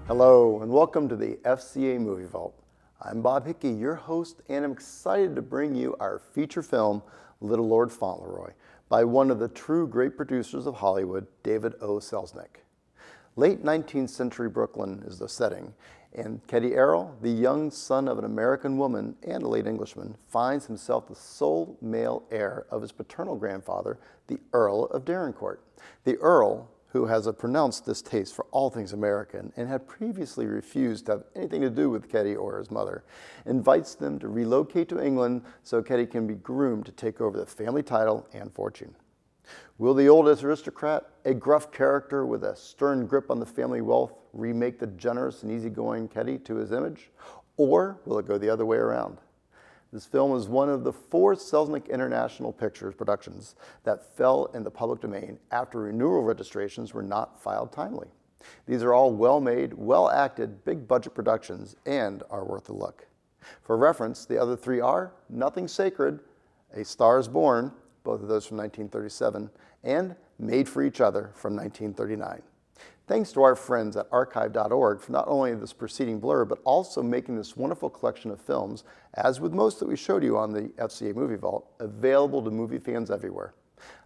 Hello and welcome to the FCA Movie Vault. I'm Bob Hickey, your host, and I'm excited to bring you our feature film, Little Lord Fauntleroy, by one of the true great producers of Hollywood, David O. Selznick. Late 19th century Brooklyn is the setting, and Teddy Errol, the young son of an American woman and a late Englishman, finds himself the sole male heir of his paternal grandfather, the Earl of Dorincourt. The Earl, who has a pronounced distaste for all things American and had previously refused to have anything to do with Teddy or his mother, invites them to relocate to England so Teddy can be groomed to take over the family title and fortune. Will the oldest aristocrat, a gruff character with a stern grip on the family wealth, remake the generous and easygoing Teddy to his image? Or will it go the other way around? This film is one of the 4 Selznick International Pictures productions that fell in the public domain after renewal registrations were not filed timely. These are all well-made, well-acted, big-budget productions and are worth a look. For reference, the other 3 are Nothing Sacred, A Star is Born, both of those from 1937, and Made for Each Other from 1939. Thanks to our friends at archive.org for not only this preceding blurb, but also making this wonderful collection of films, as with most that we showed you on the FCA Movie Vault, available to movie fans everywhere.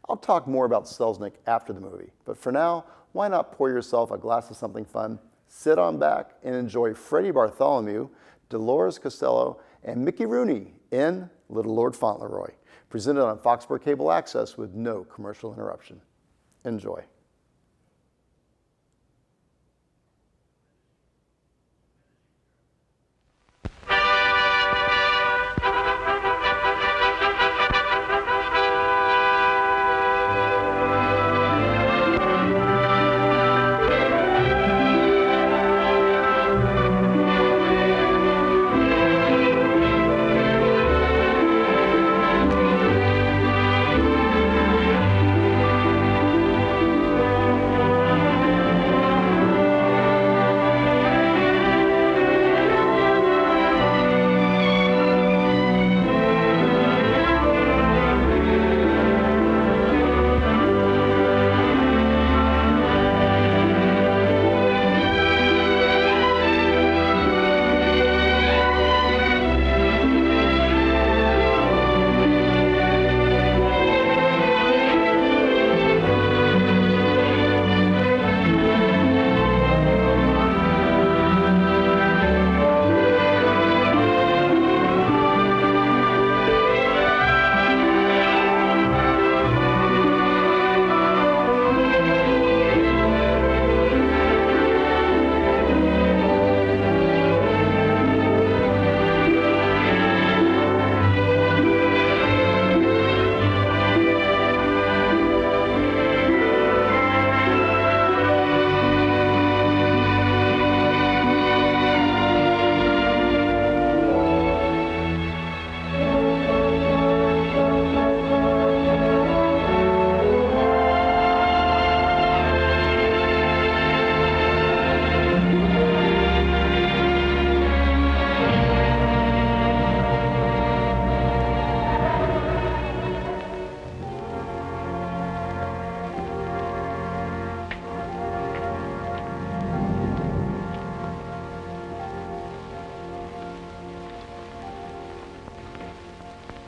I'll talk more about Selznick after the movie, but for now, why not pour yourself a glass of something fun, sit on back, and enjoy Freddie Bartholomew, Dolores Costello, and Mickey Rooney in Little Lord Fauntleroy, presented on Foxborough Cable Access with no commercial interruption. Enjoy.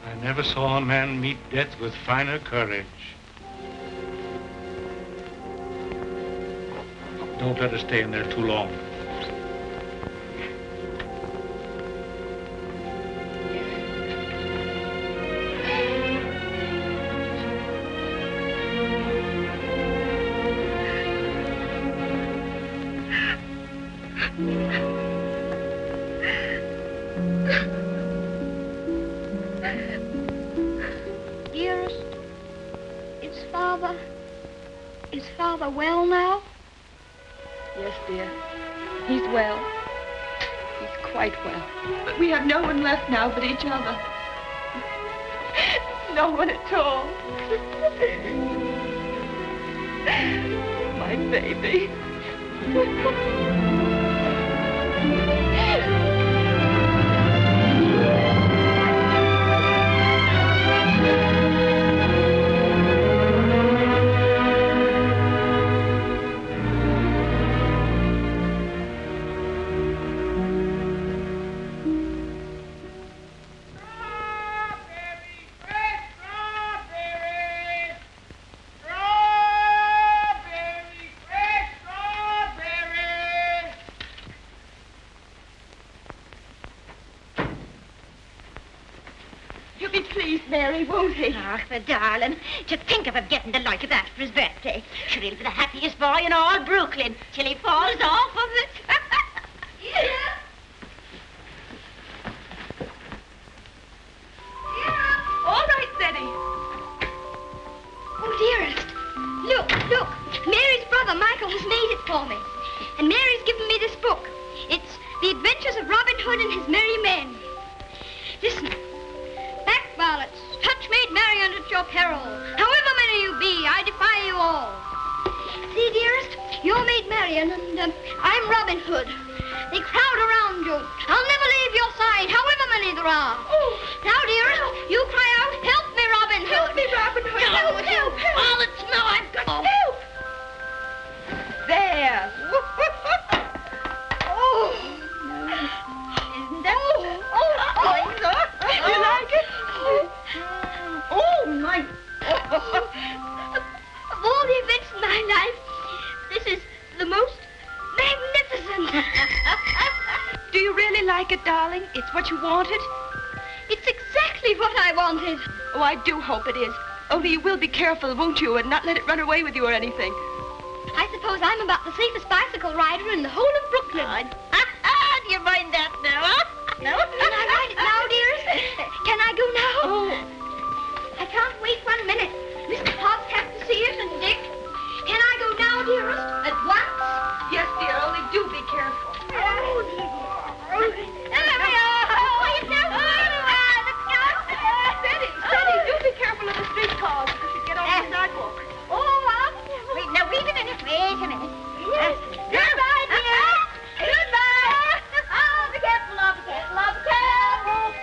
I never saw a man meet death with finer courage. Don't let us stay in there too long. Dearest, is Father well now? Yes, dear. He's well. He's quite well. But we have no one left now but each other. No one at all. My baby. Mary, won't he? Ach, the darling. To think of him getting the like of that for his birthday. Sure, he'll be the happiest boy in all Brooklyn till he falls off of it. Yeah. All right, Betty. Oh, dearest. Look, look. Mary's brother, Michael, has made it for me. And Mary's given me this book. It's The Adventures of Robin Hood and His Merry Men. Listen. Back varlets, touch maid Marian at your peril. However many you be, I defy you all. See, dearest, you're maid Marian, and I'm Robin Hood. They crowd around you. I'll never leave your side, however many there are. Oh. Now, dearest, you cry out, help me, Robin Hood. Help me, Robin Hood. Help, help, help. All it's no, I've got Help! There. Oh. Isn't that? You like it? Oh, my. Of all the events in my life, this is the most magnificent. Do you really like it, darling? It's what you wanted? It's exactly what I wanted. Oh, I do hope it is. Only you will be careful, won't you, and not let it run away with you or anything. I suppose I'm about the safest bicycle rider in the whole of Brooklyn. Do you mind that now, huh? No? Can I ride it now, dearest? Can I go now? Oh. I can't wait 1 minute. Mr. Hobbs has to see it, and Dick. Can I go now, dearest? At once? Yes, dear, only do be careful. Steady, do be careful of the streetcars if you get off the sidewalk. Wait a minute. Yes. Goodbye, dear. Goodbye. Oh, be careful, love, be careful, love, be careful.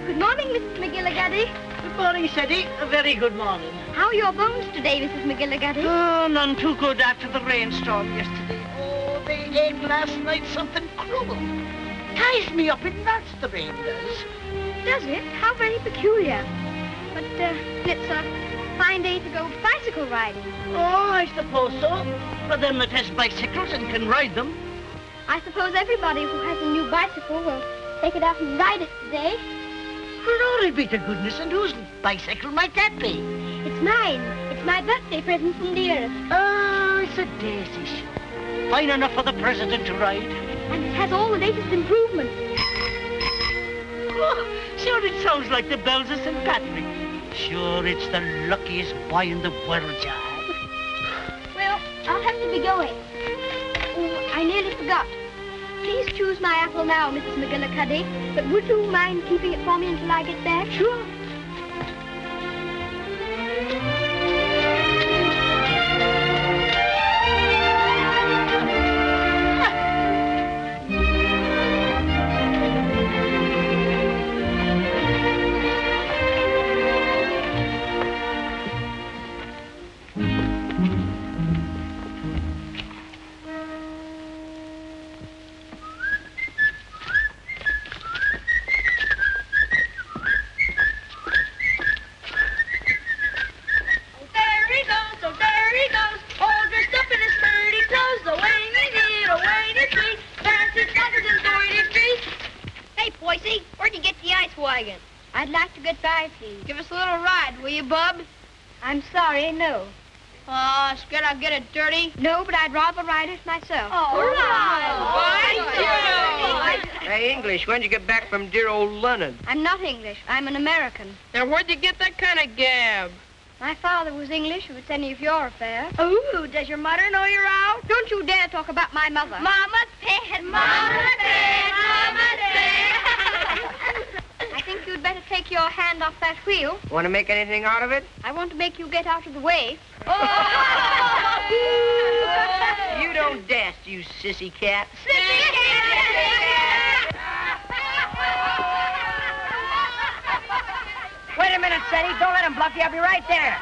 Good morning, Mrs. McGillicuddy. Good morning, Seddy. A very good morning. How are your bones today, Mrs. McGillicuddy? Oh, none too good after the rainstorm yesterday. Oh, they ate last night something cruel. Ties me up in knots, the rain does. Does it? How very peculiar. But it's a fine day to go bicycle riding. Oh, I suppose so. For them that has bicycles and can ride them. I suppose everybody who has a new bicycle will take it out and ride it today. Glory be to goodness, and whose bicycle might that be? It's mine. It's my birthday present from dearest. Oh, it's a daisy show. Fine enough for the president to ride. And it has all the latest improvements. Oh, sure, it sounds like the bells of St. Patrick. Sure, it's the luckiest boy in the world, child. Well, I'll have to be going. Oh, I nearly forgot. Please choose my apple now, Mrs. McGillicuddy. But would you mind keeping it for me until I get back? Sure. I'd like to get by, please. Give us a little ride, will you, Bub? I'm sorry, no. Oh, scared I'll get it dirty? No, but I'd rather ride it myself. All right. Hey, English, when'd you get back from dear old London? I'm not English. I'm an American. Now, where'd you get that kind of gab? My father was English, if it's any of your affair. Oh, does your mother know you're out? Don't you dare talk about my mother. Mama's pet, Mama's pet, Mama's pet. I think you'd better take your hand off that wheel. Want to make anything out of it? I want to make you get out of the way. You don't dast, you sissy cat. Wait a minute, Seddy. Don't let him bluff you. I'll be right there.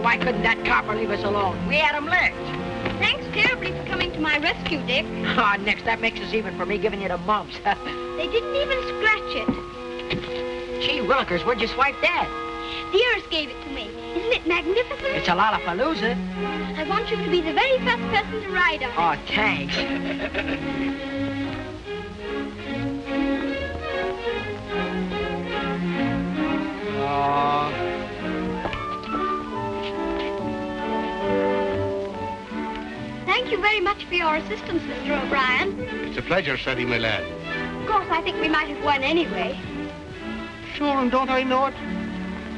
Oh, why couldn't that copper leave us alone? We had him licked. Thanks terribly for coming to my rescue, Dick. Oh, Nix, that makes us even for me giving you the mumps. They didn't even scratch it. Gee willikers, where'd you swipe that? The Earth gave it to me. Isn't it magnificent? It's a lollapalooza. I want you to be the very first person to ride on it. Oh, thanks. Thank you very much for your assistance, Mr. O'Brien. It's a pleasure, Freddie, my lad. Of course, I think we might have won anyway. Sure, and don't I know it?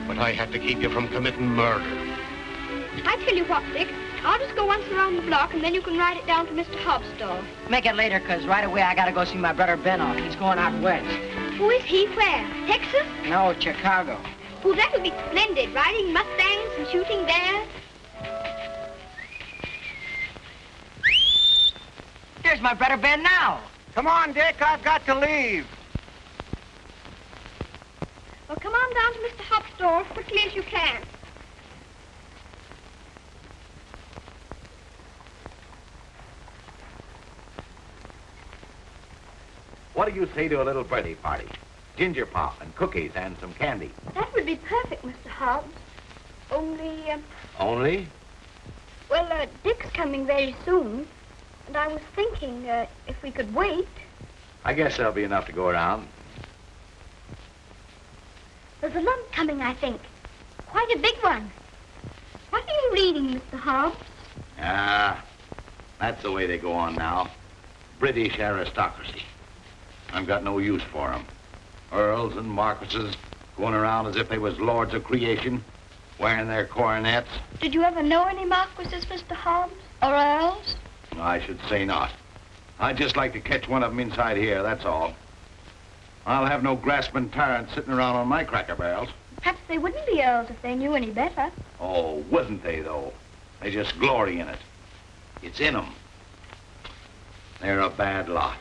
But I had to keep you from committing murder. I tell you what, Dick. I'll just go once around the block, and then you can ride it down to Mr. Hobbs' store. Make it later, 'cause right away I gotta go see my brother Ben off. He's going out west. Who is he? Where? Texas? No, Chicago. Oh, that would be splendid. Riding Mustangs and shooting bears. There's my brother Ben now. Come on, Dick, I've got to leave. Well, come on down to Mr. Hobbs' store as quickly as you can. What do you say to a little birthday party? Ginger pop and cookies and some candy. That would be perfect, Mr. Hobbs. Only, Only? well, Dick's coming very soon. And I was thinking, if we could wait. I guess there'll be enough to go around. There's a lump coming, I think. Quite a big one. What are you reading, Mr. Hobbs? Ah, that's the way they go on now. British aristocracy. I've got no use for 'em. Earls and marquises going around as if they was lords of creation, wearing their coronets. Did you ever know any marquises, Mr. Hobbs? Or earls? I should say not. I'd just like to catch one of them inside here, that's all. I'll have no grasping tyrants sitting around on my cracker barrels. Perhaps they wouldn't be earls if they knew any better. Oh, wouldn't they, though? They just glory in it. It's in 'em. They're a bad lot.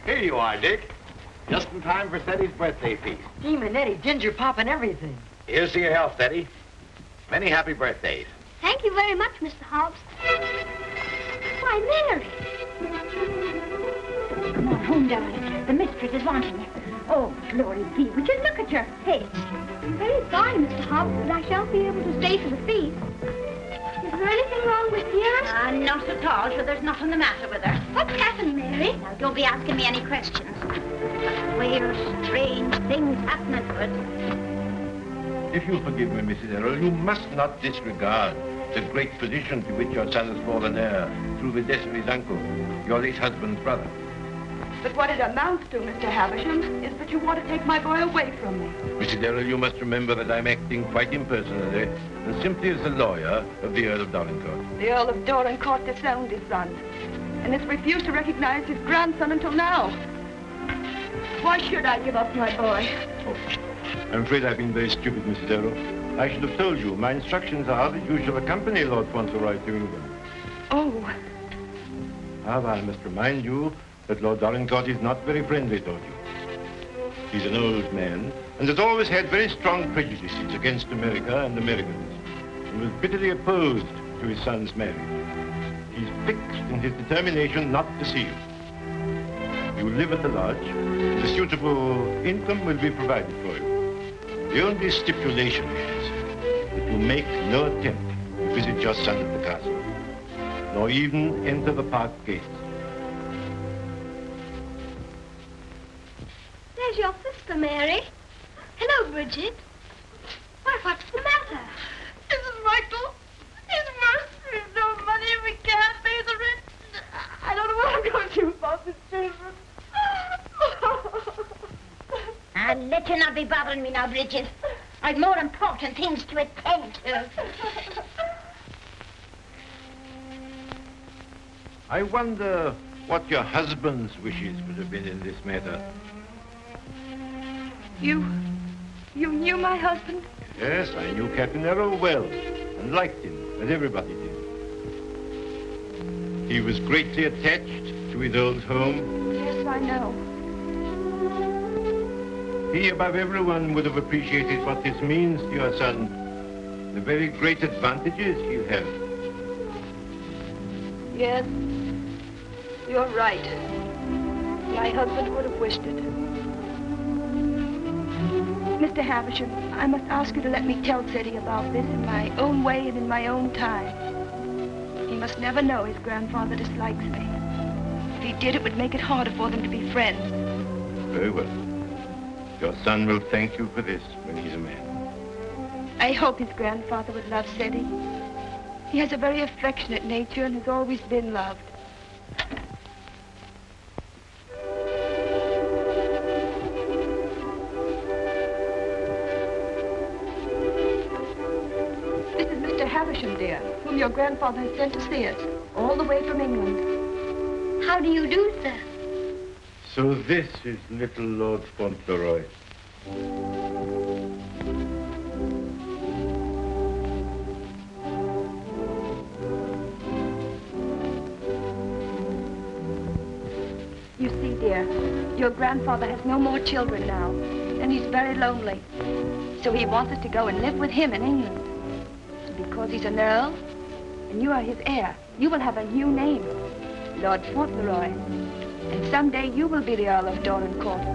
Here you are, Dick. Just in time for Teddy's birthday feast. Gee, Manetti, ginger pop and everything. Here's to your health, Teddy. Many happy birthdays. Thank you very much, Mr. Hobbs. Why, Mary. Come on home, darling. The mistress is wanting you. Oh, glory be. Would you look at your face? I'm very sorry, Mr. Hobbs, but I shan't be able to stay for the feast. Is there anything wrong with Dearest? Not at all, for there's nothing the matter with her. What's happened, Mary? Now, don't be asking me any questions. Queer, strange things happening to it. If you'll forgive me, Mrs. Errol, you must not disregard the great position to which your son has fallen heir through the death of his uncle, your late husband's brother. But what it amounts to, Mr. Havisham, is that you want to take my boy away from me. Mrs. Errol, you must remember that I'm acting quite impersonally and simply as the lawyer of the Earl of Dorincourt. The Earl of Dorincourt disowned his son and has refused to recognize his grandson until now. Why should I give up my boy? Oh, I'm afraid I've been very stupid, Mrs. Errol. I should have told you. My instructions are that you shall accompany Lord Faultleroy to England. Oh. However, I must remind you that Lord Dorincourt is not very friendly toward you. He's an old man and has always had very strong prejudices against America and Americans and was bitterly opposed to his son's marriage. He's fixed in his determination not to see you. You live at the lodge, and a suitable income will be provided for you. The only stipulation is that you make no attempt to visit your son at the castle, nor even enter the park gates. There's your sister, Mary. Hello, Bridget. Why, what's the matter? Mrs. Michael, it's worse. We've no money and we can't pay the rent. I don't know what I'm going to do about the children. I'll let you not be bothering me now, Bridget. I've more important things to attend to. I wonder what your husband's wishes would have been in this matter. You knew my husband? Yes, I knew Captain Errol well and liked him, as everybody did. He was greatly attached to his old home. Yes, I know. He, above everyone, would have appreciated what this means to your son, the very great advantages he'll have. Yes, you're right. My husband would have wished it. Mr. Havisham, I must ask you to let me tell Teddy about this in my own way and in my own time. He must never know his grandfather dislikes me. If he did, it would make it harder for them to be friends. Very well. Your son will thank you for this when he's a man. I hope his grandfather would love Teddy. He has a very affectionate nature and has always been loved. This is Mr. Havisham, dear, whom your grandfather has sent to see us, all the way from England. How do you do, sir? So this is Little Lord Faultleroy. You see, dear, your grandfather has no more children now, and he's very lonely. So he wants us to go and live with him in England. Because he's an earl, and you are his heir, you will have a new name, Lord Fauntleroy. And someday you will be the Earl of Dorincourt.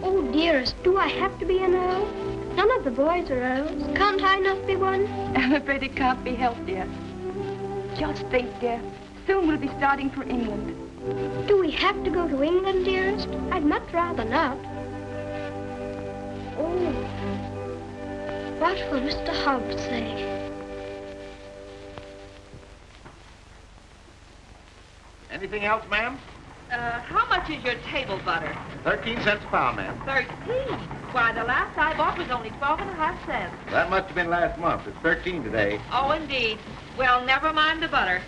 Oh, dearest, do I have to be an earl? None of the boys are earls. Can't I not be one? I'm afraid it can't be helped, dear. Just think, dear, soon we'll be starting for England. Do we have to go to England, dearest? I'd much rather not. Oh, what will Mr. Hobbs say? Anything else, ma'am? How much is your table butter? 13 cents a pound, ma'am. 13. Why, the last I bought was only 12.5 cents. That must have been last month. It's 13 today. Oh, indeed. Well, never mind the butter.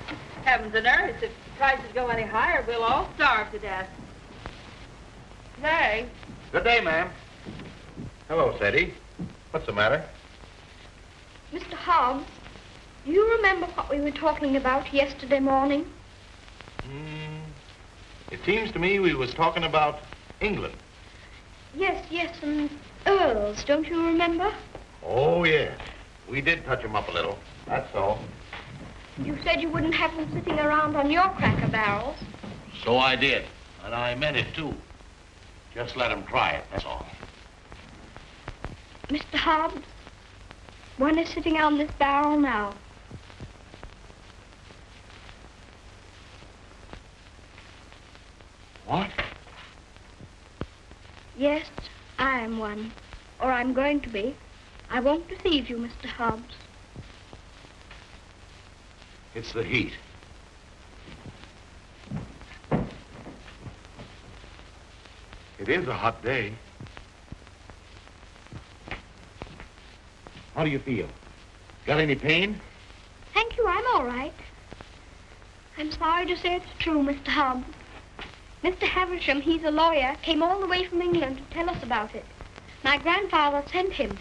Heavens and earth, if prices go any higher, we'll all starve to death. Nay. Good day, ma'am. Hello, Sadie. What's the matter? Mr. Hobbs, do you remember what we were talking about yesterday morning? It seems to me we was talking about England. Yes, and earls, don't you remember? Oh, yes. We did touch 'em up a little. That's all. You said you wouldn't have them sitting around on your cracker barrels. So I did. And I meant it, too. Just let 'em try it, that's all. Mr. Hobbs, one is sitting on this barrel now. What? Yes, I am one. Or I'm going to be. I won't deceive you, Mr. Hobbs. It's the heat. It is a hot day. How do you feel? Got any pain? Thank you, I'm all right. I'm sorry to say it's true, Mr. Hobbs. Mr. Havisham, he's a lawyer, came all the way from England to tell us about it. My grandfather sent him.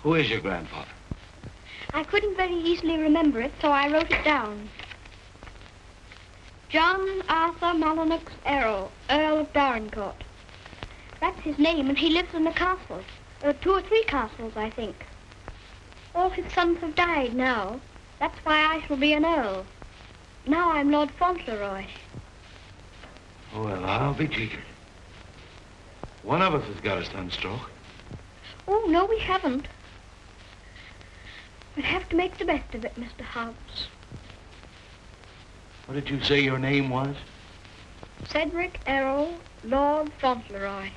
Who is your grandfather? I couldn't very easily remember it, so I wrote it down. John Arthur Molyneux Errol, Earl of Dorincourt. That's his name, and he lives in a castle. 2 or 3 castles, I think. All his sons have died now. That's why I shall be an earl. Now I'm Lord Fauntleroy. Well, I'll be jiggered. One of us has got a sunstroke. Oh, no, we haven't. We'll have to make the best of it, Mr. Hobbs. What did you say your name was? Cedric Errol, Lord Fauntleroy.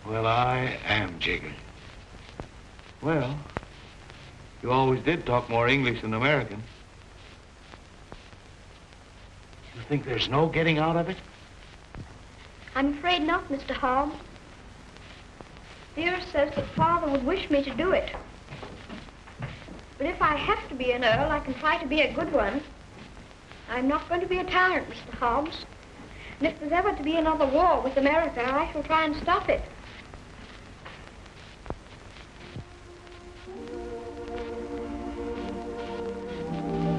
Well, I am jiggered. Well, you always did talk more English than American. You think there's no getting out of it? I'm afraid not, Mr. Hobbs. Dearest says that Father would wish me to do it. But if I have to be an earl, I can try to be a good one. I'm not going to be a tyrant, Mr. Hobbs. And if there's ever to be another war with America, I shall try and stop it.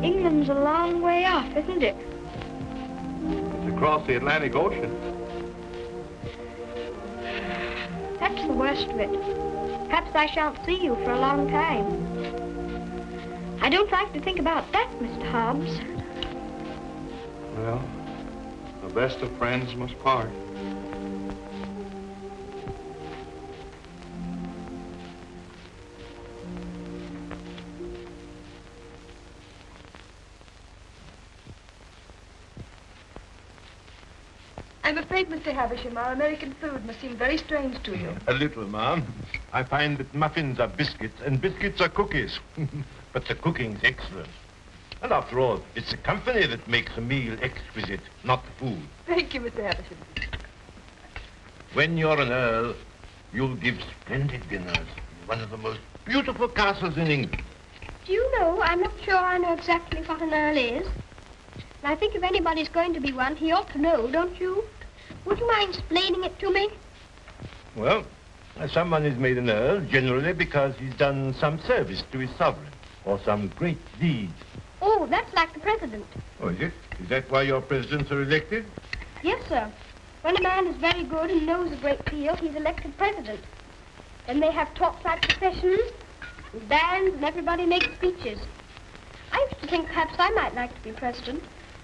England's a long way off, isn't it? It's across the Atlantic Ocean. That's the worst of it. Perhaps I shan't see you for a long time. I don't like to think about that, Mr. Hobbs. Well, the best of friends must part. I'm afraid, Mr. Havisham, our American food must seem very strange to you. A little, ma'am. I find that muffins are biscuits and biscuits are cookies. But the cooking's excellent. And after all, it's the company that makes a meal exquisite, not the food. Thank you, Mr. Havisham. When you're an earl, you'll give splendid dinners in one of the most beautiful castles in England. Do you know, I'm not sure I know exactly what an earl is. And I think if anybody's going to be one, he ought to know, don't you? Would you mind explaining it to me? Well, someone is made an earl generally because he's done some service to his sovereign or some great deed. Oh, that's like the president. Oh, is it? Is that why your presidents are elected? Yes, sir. When a man is very good and knows a great deal, he's elected president. Then they have talks like processions, and bands, and everybody makes speeches. I used to think perhaps I might like to be president,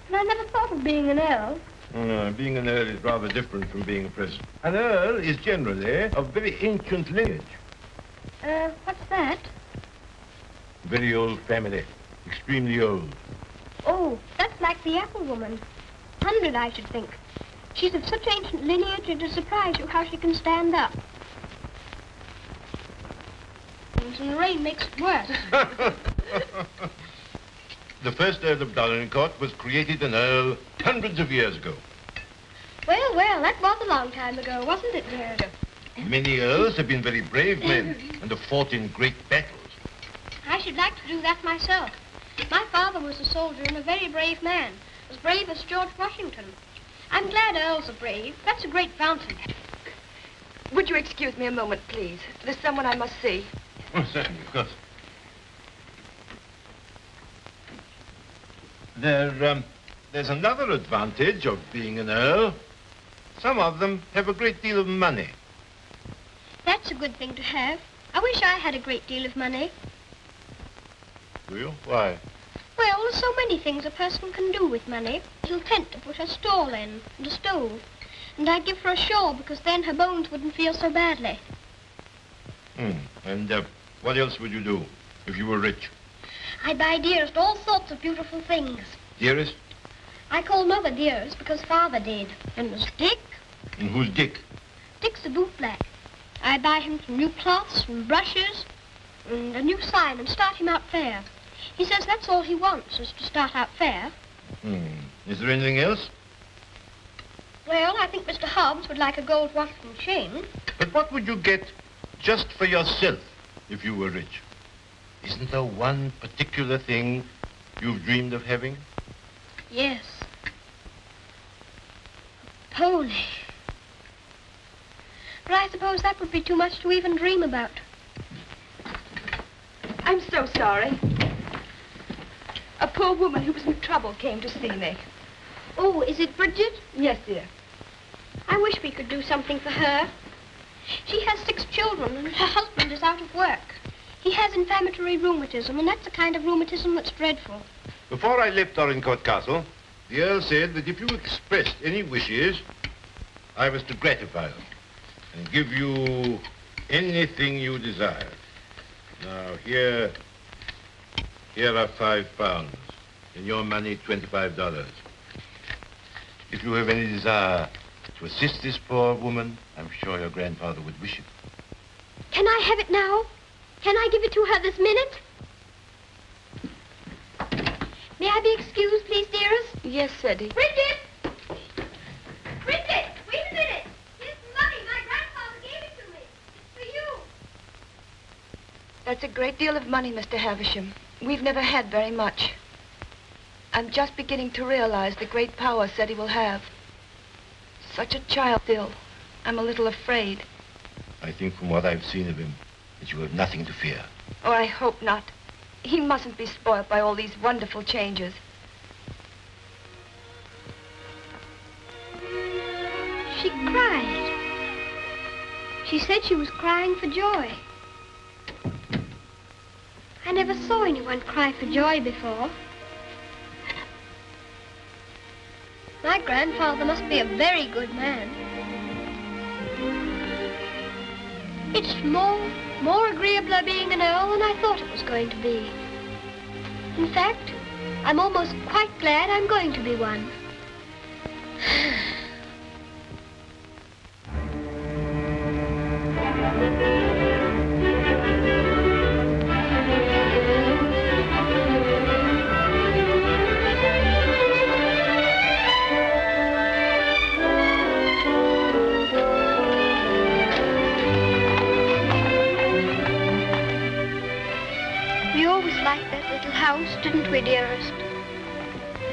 but I never thought of being an earl. No, being an earl is rather different from being a president. An earl is generally of very ancient lineage. What's that? Very old family. Extremely old. Oh, that's like the apple woman. 100, I should think. She's of such ancient lineage, it'll surprise you how she can stand up. And the rain makes it worse. The first Earl of Dolincourt was created an earl hundreds of years ago. Well, that was a long time ago, wasn't it, dear? Many earls have been very brave men and have fought in great battles. I should like to do that myself. My father was a soldier and a very brave man, as brave as George Washington. I'm glad earls are brave. That's a great fountain. Would you excuse me a moment, please? There's someone I must see. Oh, certainly, of course. There's another advantage of being an earl. Some of them have a great deal of money. That's a good thing to have. I wish I had a great deal of money. Do you? Why? Well, there's so many things a person can do with money. A little tent to put her stall in, and a stove. And I'd give her a shawl, because then her bones wouldn't feel so badly. And what else would you do if you were rich? I'd buy Dearest all sorts of beautiful things. Dearest? I call Mother Dearest because Father did. And there's Dick. And who's Dick? Dick's a bootblack. I buy him some new cloths and brushes and a new sign and start him out fair. He says that's all he wants, is to start out fair. Is there anything else? Well, I think Mr. Hobbs would like a gold watch and chain. But what would you get just for yourself if you were rich? Isn't there one particular thing you've dreamed of having? Yes. A pony. But I suppose that would be too much to even dream about. I'm so sorry. A poor woman who was in trouble came to see me. Oh, is it Bridget? Yes, dear. I wish we could do something for her. She has 6 children, and her husband is out of work. He has inflammatory rheumatism, and that's the kind of rheumatism that's dreadful. Before I left Dorincourt Castle, the Earl said that if you expressed any wishes, I was to gratify them and give you anything you desired. Now, here are £5. In your money, $25. If you have any desire to assist this poor woman, I'm sure your grandfather would wish it. Can I have it now? Can I give it to her this minute? May I be excused, please, dearest? Yes, Eddie. Bridget! Bridget, wait a minute. Here's the money. My grandfather gave it to me. It's for you. That's a great deal of money, Mr. Havisham. We've never had very much. I'm just beginning to realize the great power Seti will have. Such a child still. I'm a little afraid. I think from what I've seen of him, that you have nothing to fear. Oh, I hope not. He mustn't be spoiled by all these wonderful changes. She cried. She said she was crying for joy. never saw anyone cry for joy before. My grandfather must be a very good man. It's more agreeable being an earl than I thought it was going to be. In fact, I'm almost quite glad I'm going to be one. We always liked that little house, didn't we, dearest?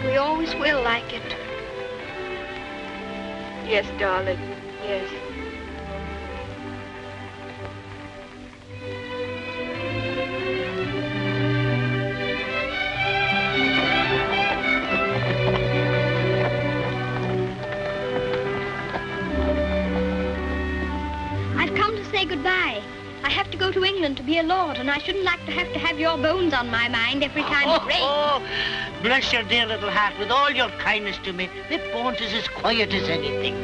We always will like it. Yes, darling. Yes. I've come to say goodbye. I have to go to England to be a lord, and I shouldn't like to have your bones on my mind every time it rains. Oh, bless your dear little heart. With all your kindness to me, my bones is as quiet as anything.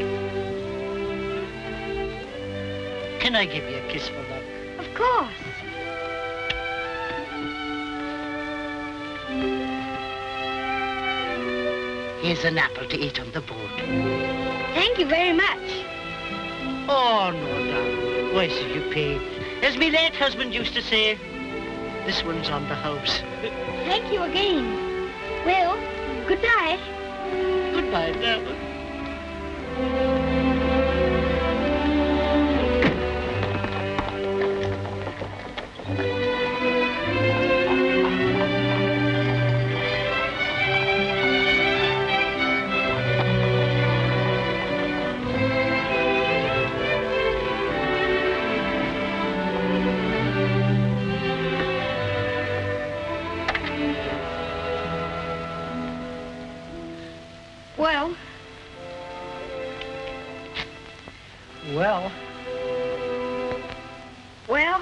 Can I give you a kiss for love? Of course. Here's an apple to eat on the boat. Thank you very much. Oh, no, darling. Why should you pay? As my late husband used to say, this one's on the house. Thank you again. Well, goodbye. Goodbye, darling. Well, Well, well,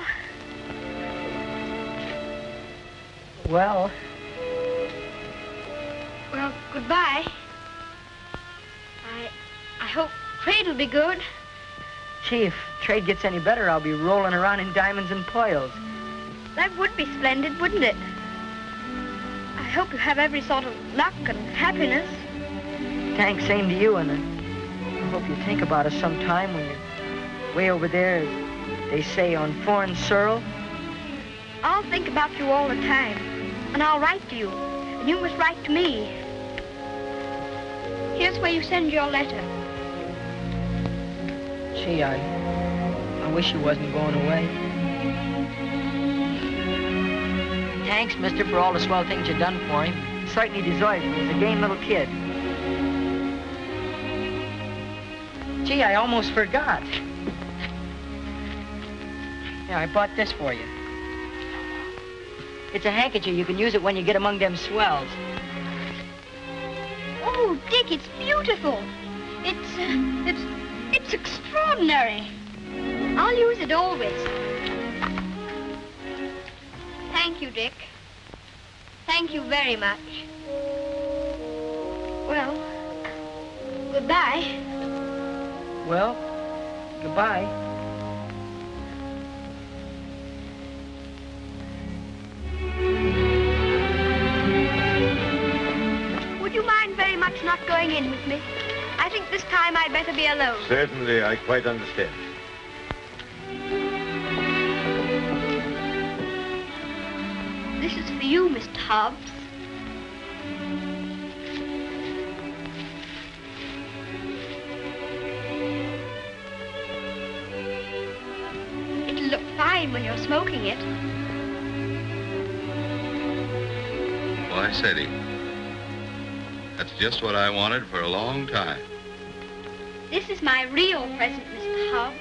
well, well, goodbye. I hope trade'll be good. Gee, if trade gets any better, I'll be rolling around in diamonds and pearls. That would be splendid, wouldn't it? I hope you have every sort of luck and happiness. Thanks, same to you, and I hope you think about us sometime when you're way over there, as they say, on foreign soil. I'll think about you all the time, and I'll write to you, and you must write to me. Here's where you send your letter. Gee, I wish you wasn't going away. Thanks, mister, for all the swell things you've done for him. He certainly deserves it. He's a game little kid. Gee, I almost forgot. Yeah, I bought this for you. It's a handkerchief. You can use it when you get among them swells. Oh, Dick, it's beautiful. It's extraordinary. I'll use it always. Thank you, Dick. Thank you very much. Well, goodbye. Well, goodbye. Would you mind very much not going in with me? I think this time I'd better be alone. Certainly, I quite understand. This is for you, Mr. Hobbs. It'll look fine when you're smoking it. Why, Sadie, that's just what I wanted for a long time. This is my real present, Mr. Hobbs.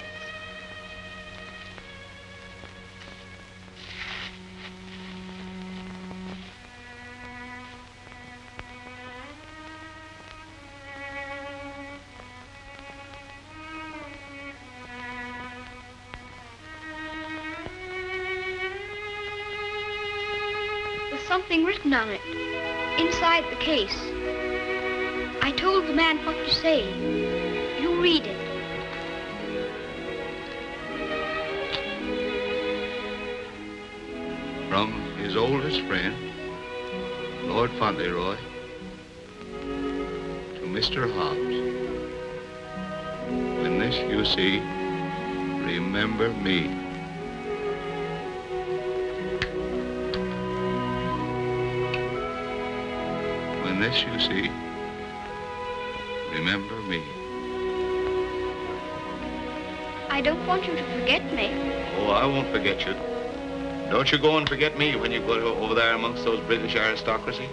something written on it, inside the case. I told the man what to say. You read it. From his oldest friend, Lord Faultleroy, to Mr. Hobbs. When this you see, remember me. When this you see, remember me. I don't want you to forget me. Oh, I won't forget you. Don't you go and forget me when you go over there amongst those British aristocracy.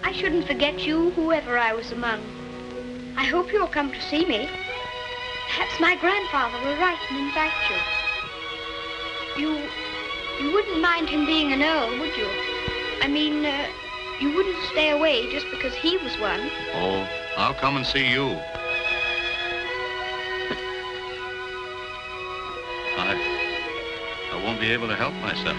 I shouldn't forget you, whoever I was among. I hope you'll come to see me. Perhaps my grandfather will write and invite you. You wouldn't mind him being an earl, would you? I mean, you wouldn't stay away just because he was one. Oh, I'll come and see you. I won't be able to help myself.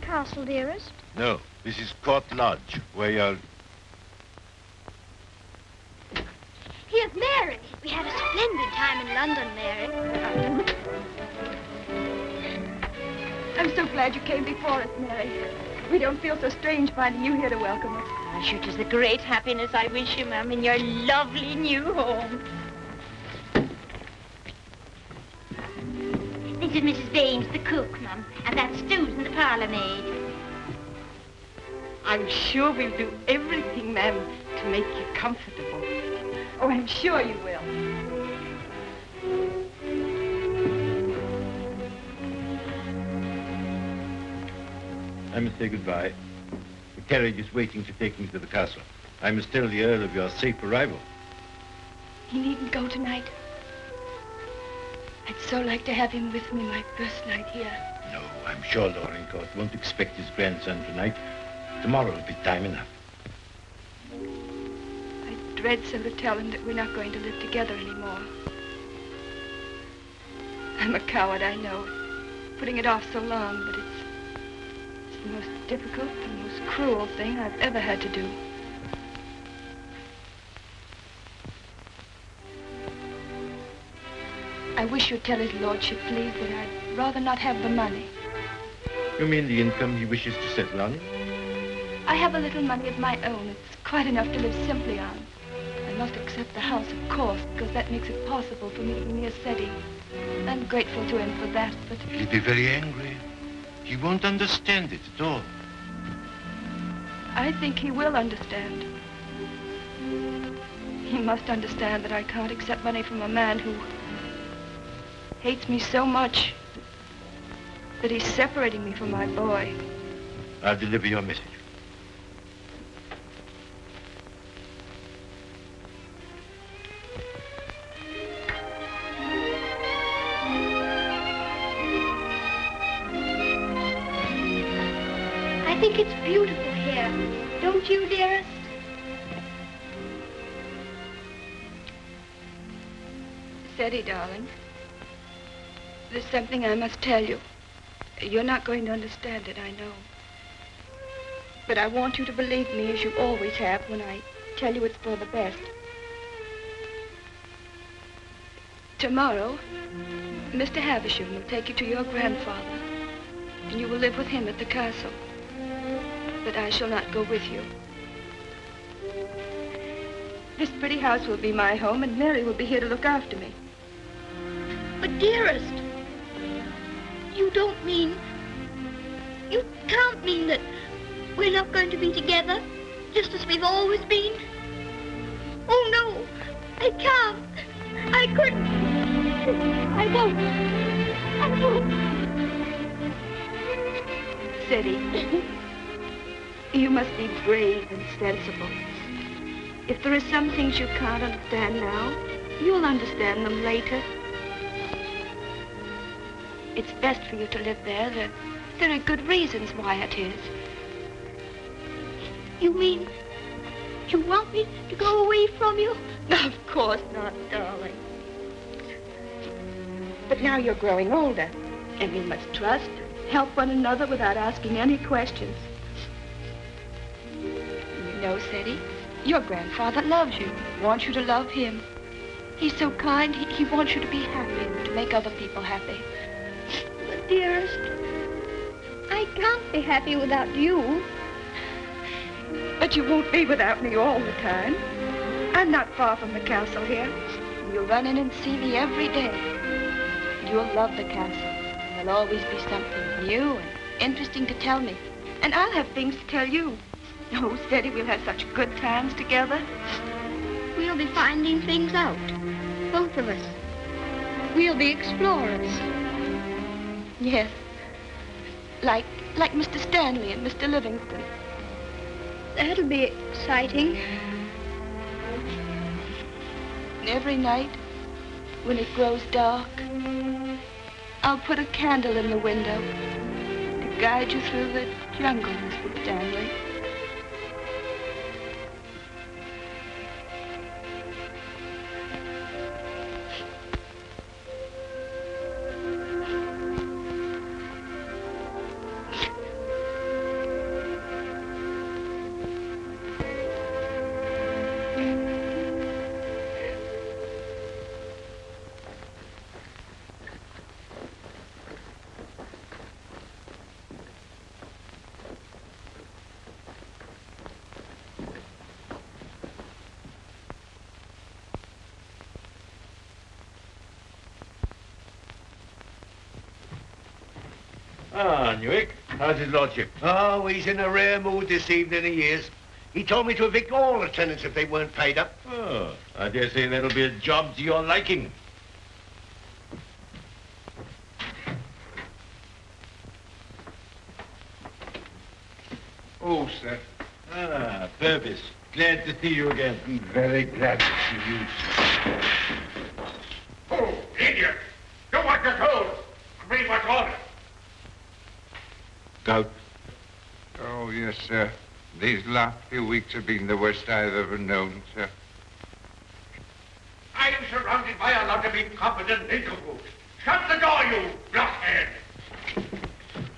Castle, dearest? No, this is Court Lodge, where you're... Here's Mary. We had a splendid time in London, Mary. I'm so glad you came before us, Mary. We don't feel so strange finding you here to welcome us. Oh, sure, it is the great happiness I wish you, ma'am, in your lovely new home. This is Mrs. Baines, the cook, ma'am, and that's Susan, the parlour maid. I'm sure we'll do everything, ma'am, to make you comfortable. Oh, I'm sure you will. I must say goodbye. The carriage is waiting to take me to the castle. I must tell the Earl of your safe arrival. He needn't go tonight. I'd so like to have him with me my first night here. No, I'm sure Dorincourt won't expect his grandson tonight. Tomorrow will be time enough. I dread so to tell him that we're not going to live together anymore. I'm a coward, I know, putting it off so long, but it's the most difficult, the most cruel thing I've ever had to do. I wish you'd tell his lordship, please, that I'd rather not have the money. You mean the income he wishes to settle on? I have a little money of my own. It's quite enough to live simply on. I must accept the house, of course, because that makes it possible for me to be near Seti. I'm grateful to him for that, but... He'll be very angry. He won't understand it at all. I think he will understand. He must understand that I can't accept money from a man who hates me so much that he's separating me from my boy. I'll deliver your message. I think it's beautiful here. Don't you, dearest? Seti, darling. There's something I must tell you. You're not going to understand it, I know. But I want you to believe me as you always have when I tell you it's for the best. Tomorrow, Mr. Havisham will take you to your grandfather, and you will live with him at the castle. But I shall not go with you. This pretty house will be my home, and Mary will be here to look after me. But dearest, you don't mean... You can't mean that we're not going to be together, just as we've always been. Oh, no, I can't. I couldn't. I won't. I won't. Ceddie, you must be brave and sensible. If there are some things you can't understand now, you'll understand them later. It's best for you to live there. There are good reasons why it is. You mean you want me to go away from you? Of course not, darling. But now you're growing older, and we must trust, help one another without asking any questions. You know, Ceddie, your grandfather loves you, wants you to love him. He's so kind, he wants you to be happy and to make other people happy. But dearest, I can't be happy without you. But you won't be without me all the time. I'm not far from the castle here. You'll run in and see me every day. You'll love the castle. And there'll always be something new and interesting to tell me. And I'll have things to tell you. Oh, Ceddie, we'll have such good times together. We'll be finding things out, both of us. We'll be explorers. Yes. Like Mr. Stanley and Mr. Livingston. That'll be exciting. And every night, when it grows dark, I'll put a candle in the window to guide you through the jungle, Mr. Stanley. Ah, Newick, how's his lordship? Oh, he's in a rare mood this evening, he is. He told me to evict all the tenants if they weren't paid up. Oh, I dare say that'll be a job to your liking. Oh, sir. Ah, Purvis. Glad to see you again. I'm very glad to see you, sir. Oh, idiot! Do what you're told. Read what's ordered. Gout. Oh, yes, sir. These last few weeks have been the worst I've ever known, sir. I'm surrounded by a lot of incompetent nincompoos. Shut the door, you blockhead!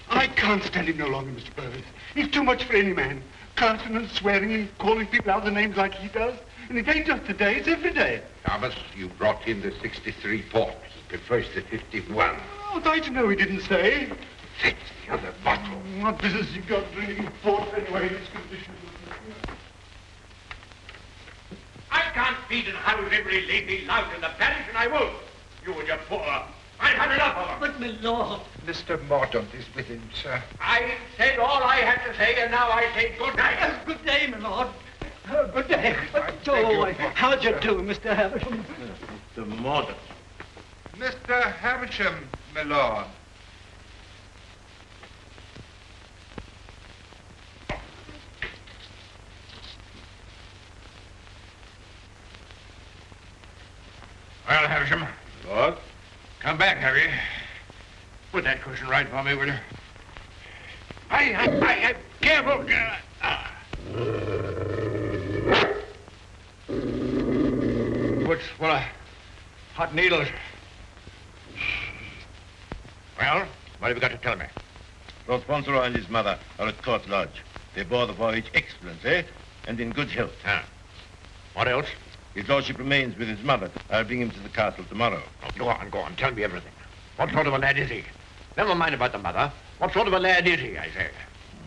I can't stand him no longer, Mr. Purvis. He's too much for any man. Cursing and swearing and calling people out the names like he does. And it ain't just today, it's every day. Thomas, you brought in the 63 port. He prefers the 51. Oh, I to know he didn't say. Fetch the other bottle. What business you got drinking port anyway in this condition? I can't feed and house every lady lout in the parish, and I won't. You and your poor. I've had enough of them. But, my lord. Mr. Mordaunt is with him, sir. I said all I had to say, and now I say good night. Good day, my lord. Good day. Oh, how do you do, Mr. Havisham? Mr. Mordaunt. Mr. Havisham, my lord. Well, Havisham. Lord? Come back, have you? Put that cushion right for me, will you? I careful. What's full of hot needles? Well, what have you got to tell me? Lord Faultleroy and his mother are at Court Lodge. They bore the voyage excellently and in good health. Ah. What else? His lordship remains with his mother. I'll bring him to the castle tomorrow. Oh, go on. Tell me everything. What sort of a lad is he? Never mind about the mother. What sort of a lad is he, I say?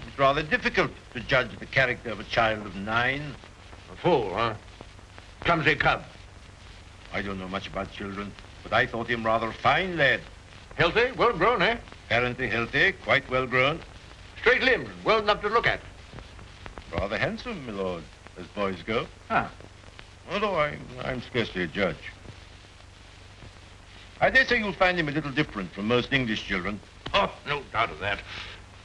It's rather difficult to judge the character of a child of 9. A fool, huh? Clumsy cub. I don't know much about children, but I thought him rather a fine lad. Healthy, well grown, eh? Apparently healthy, quite well grown. Straight limbed, well enough to look at. Rather handsome, my lord, as boys go. Huh. Although I'm scarcely a judge. I dare say you'll find him a little different from most English children. Oh, no doubt of that.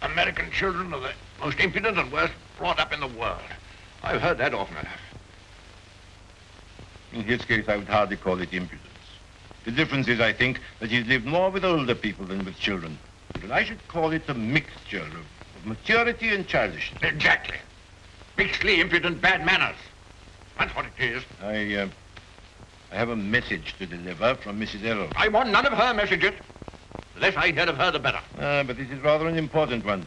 American children are the most impudent and worst brought up in the world. I've heard that often enough. In his case, I would hardly call it impudence. The difference is, I think, that he's lived more with older people than with children. And I should call it a mixture of maturity and childishness. Exactly. Beastly, impudent, bad manners. That's what it is. I have a message to deliver from Mrs. Errol. I want none of her messages. The less I hear of her, the better. But this is rather an important one.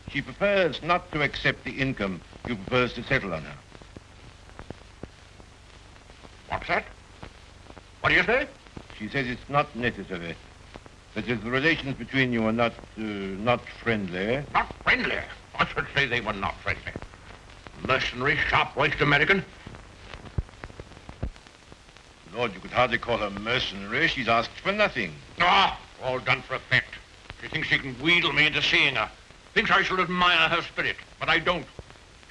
She prefers not to accept the income you propose to settle on her. What's that? What do you say? She says it's not necessary. That is, the relations between you are not friendly. Not friendly? I should say they were not friendly. Mercenary, sharp-voiced American. Lord, you could hardly call her mercenary. She's asked for nothing. Ah, all done for effect. She thinks she can wheedle me into seeing her. Thinks I shall admire her spirit, but I don't.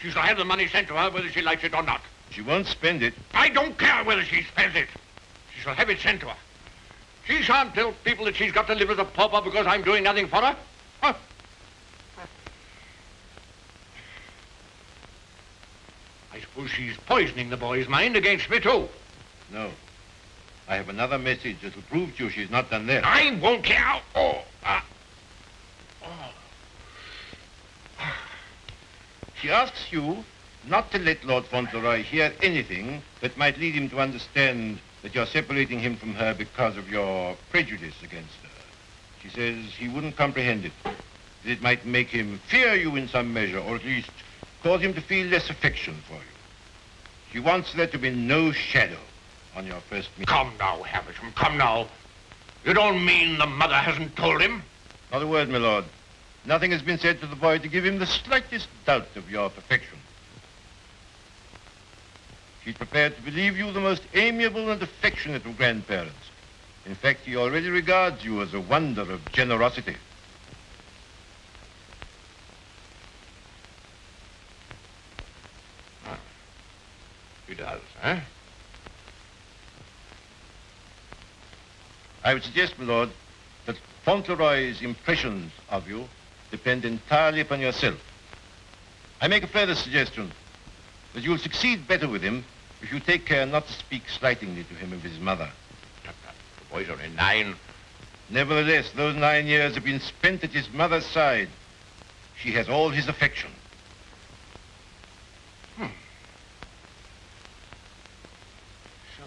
She shall have the money sent to her whether she likes it or not. She won't spend it. I don't care whether she spends it. She shall have it sent to her. She shan't tell people that she's got to live as a pauper because I'm doing nothing for her. Huh? I suppose she's poisoning the boy's mind against me, too. No. I have another message that'll prove to you she's not done that. I won't care. She asks you not to let Lord Faultleroy hear anything that might lead him to understand that you're separating him from her because of your prejudice against her. She says he wouldn't comprehend it, that it might make him fear you in some measure, or at least cause him to feel less affection for you. She wants there to be no shadow on your first meeting. Come now, Havisham, come now. You don't mean the mother hasn't told him? Not a word, my lord. Nothing has been said to the boy to give him the slightest doubt of your perfection. She's prepared to believe you the most amiable and affectionate of grandparents. In fact, he already regards you as a wonder of generosity. He does, eh? I would suggest, my lord, that Faultleroy's impressions of you depend entirely upon yourself. I make a further suggestion, that you'll succeed better with him if you take care not to speak slightingly to him of his mother. The boy's only 9. Nevertheless, those 9 years have been spent at his mother's side. She has all his affection. So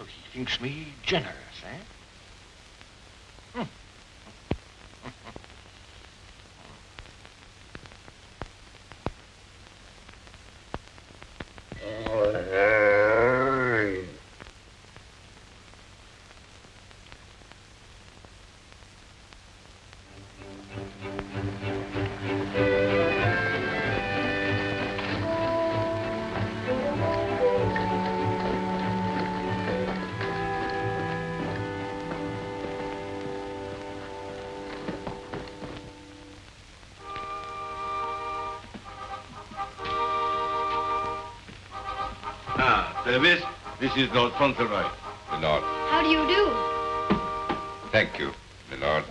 he thinks me generous, eh? Service, this is Lord Faultleroy. My lord. How do you do? Thank you, my lord.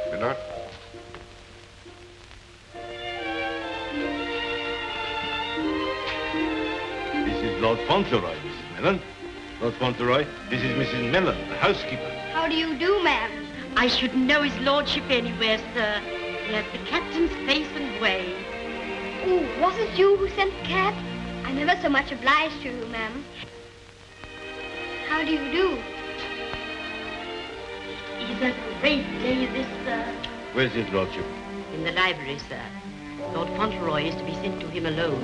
My lord. This is Lord Faultleroy, Mrs. Mellon. Lord Faultleroy, this is Mrs. Mellon, the housekeeper. How do you do, ma'am? I should know his lordship anywhere, sir. He had the captain's face and way. Oh, was it you who sent the cab? I'm ever so much obliged to you, ma'am. How do you do? He's a great day, this, sir. Where's his lordship? In the library, sir. Lord Fauntleroy is to be sent to him alone.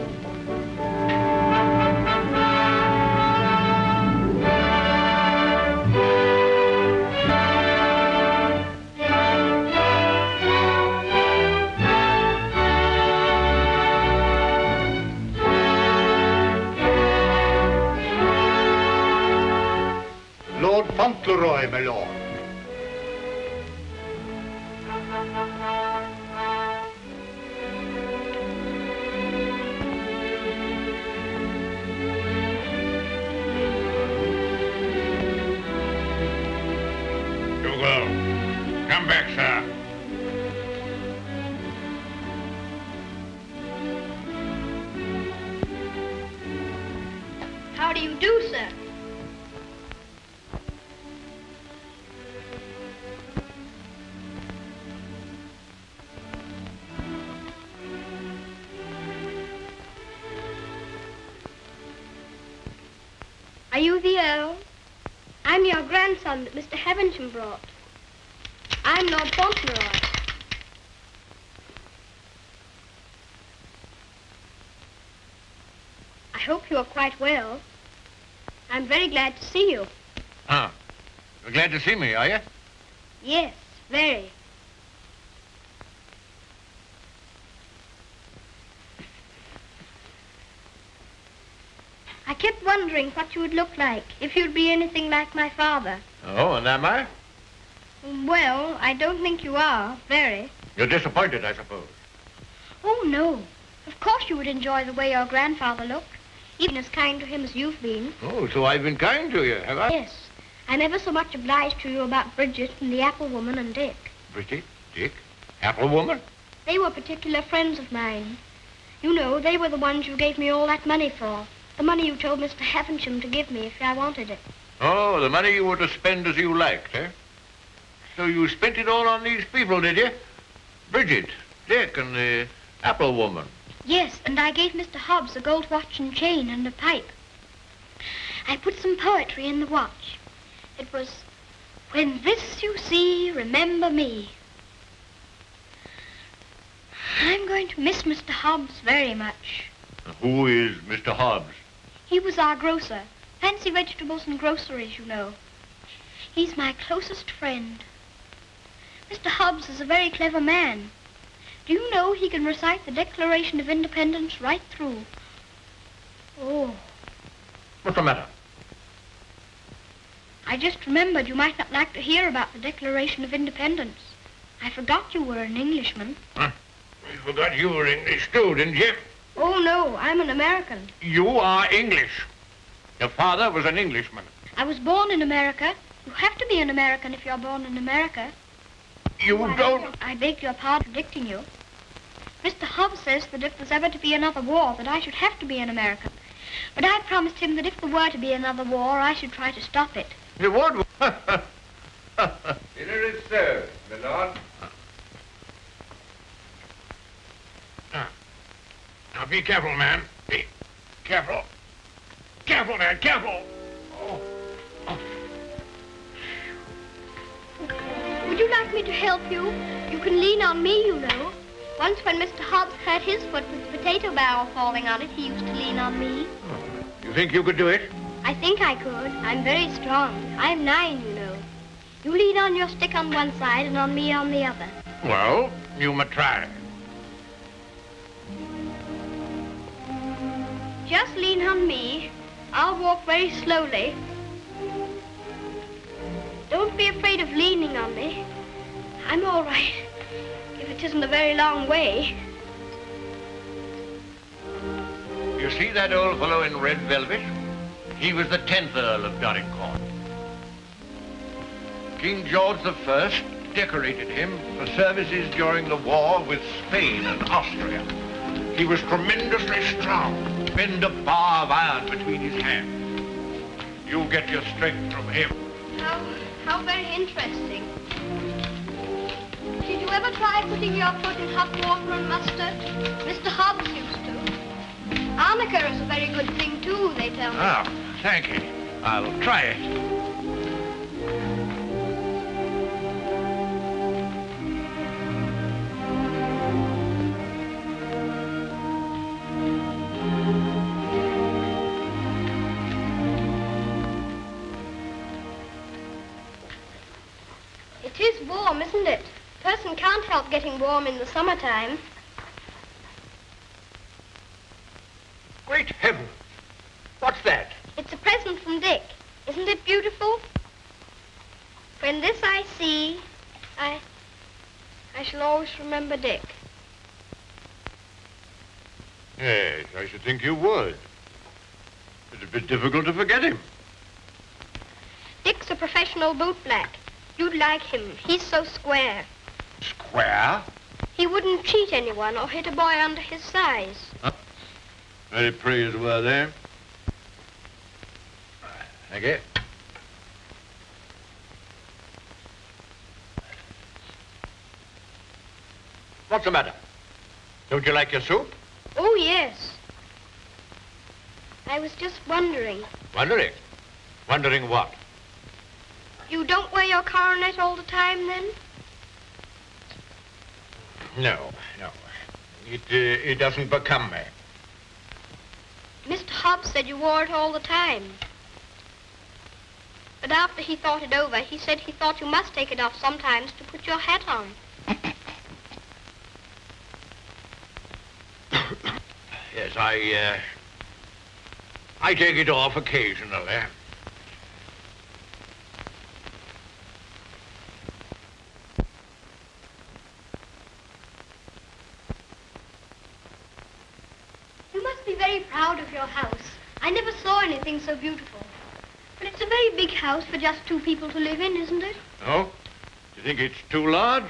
Lord Faultleroy, my lord. Dougal, come back, sir. How do you do, sir? Are you the Earl? I'm your grandson that Mr. Havisham brought. I'm Lord Fauntleroy. I hope you are quite well. I'm very glad to see you. Ah, you're glad to see me, are you? Yes, very. I kept wondering what you would look like if you'd be anything like my father. Oh, and am I? Well, I don't think you are, very. You're disappointed, I suppose. Oh, no. Of course you would enjoy the way your grandfather looked, even as kind to him as you've been. Oh, so I've been kind to you, have I? Yes. I'm ever so much obliged to you about Bridget and the apple woman and Dick. Bridget, Dick, apple woman? They were particular friends of mine. You know, they were the ones you gave me all that money for. The money you told Mr. Havisham to give me if I wanted it. Oh, the money you were to spend as you liked, eh? So you spent it all on these people, did you? Bridget, Dick, and the apple woman. Yes, and I gave Mr. Hobbs a gold watch and chain and a pipe. I put some poetry in the watch. It was, "When this you see, remember me." I'm going to miss Mr. Hobbs very much. Who is Mr. Hobbs? He was our grocer. Fancy vegetables and groceries, you know. He's my closest friend. Mr. Hobbs is a very clever man. Do you know he can recite the Declaration of Independence right through? Oh. What's the matter? I just remembered you might not like to hear about the Declaration of Independence. I forgot you were an Englishman. Huh? You forgot you were English too, didn't you? Oh, no, I'm an American. You are English. Your father was an Englishman. I was born in America. You have to be an American if you're born in America. You don't... I beg your pardon for predicting you. Mr. Hobbs says that if there's ever to be another war, that I should have to be an American. But I promised him that if there were to be another war, I should try to stop it. You would? Dinner is served, my lord. Now be careful, man. Be careful. Careful, man, careful. Oh. Oh. Would you like me to help you? You can lean on me, you know. Once when Mr. Hobbs hurt his foot with the potato barrel falling on it, he used to lean on me. You think you could do it? I think I could. I'm very strong. I'm 9, you know. You lean on your stick on one side and on me on the other. Well, you may try. Just lean on me. I'll walk very slowly. Don't be afraid of leaning on me. I'm all right, if it isn't a very long way. You see that old fellow in red velvet? He was the 10th Earl of Dorincourt. King George I decorated him for services during the war with Spain and Austria. He was tremendously strong. Bend a bar of iron between his hands. You get your strength from him. How very interesting. Did you ever try putting your foot in hot water and mustard? Mr. Hobbs used to. Arnica is a very good thing, too, they tell me. Ah, thank you. I'll try it. It is warm, isn't it? A person can't help getting warm in the summertime. Great heaven! What's that? It's a present from Dick. Isn't it beautiful? When this I see, I shall always remember Dick. Yes, I should think you would. It's a bit difficult to forget him. Dick's a professional bootblack. You'd like him. He's so square. Square? He wouldn't cheat anyone or hit a boy under his size. Huh? Very praiseworthy. Eh? Thank you. What's the matter? Don't you like your soup? Oh, yes. I was just wondering. Wondering? Wondering what? You don't wear your coronet all the time, then? No. It doesn't become me. Mr. Hobbs said you wore it all the time. But after he thought it over, he said he thought you must take it off sometimes to put your hat on. Yes, I take it off occasionally. You must be very proud of your house. I never saw anything so beautiful. But it's a very big house for just two people to live in, isn't it? Oh? Do you think it's too large?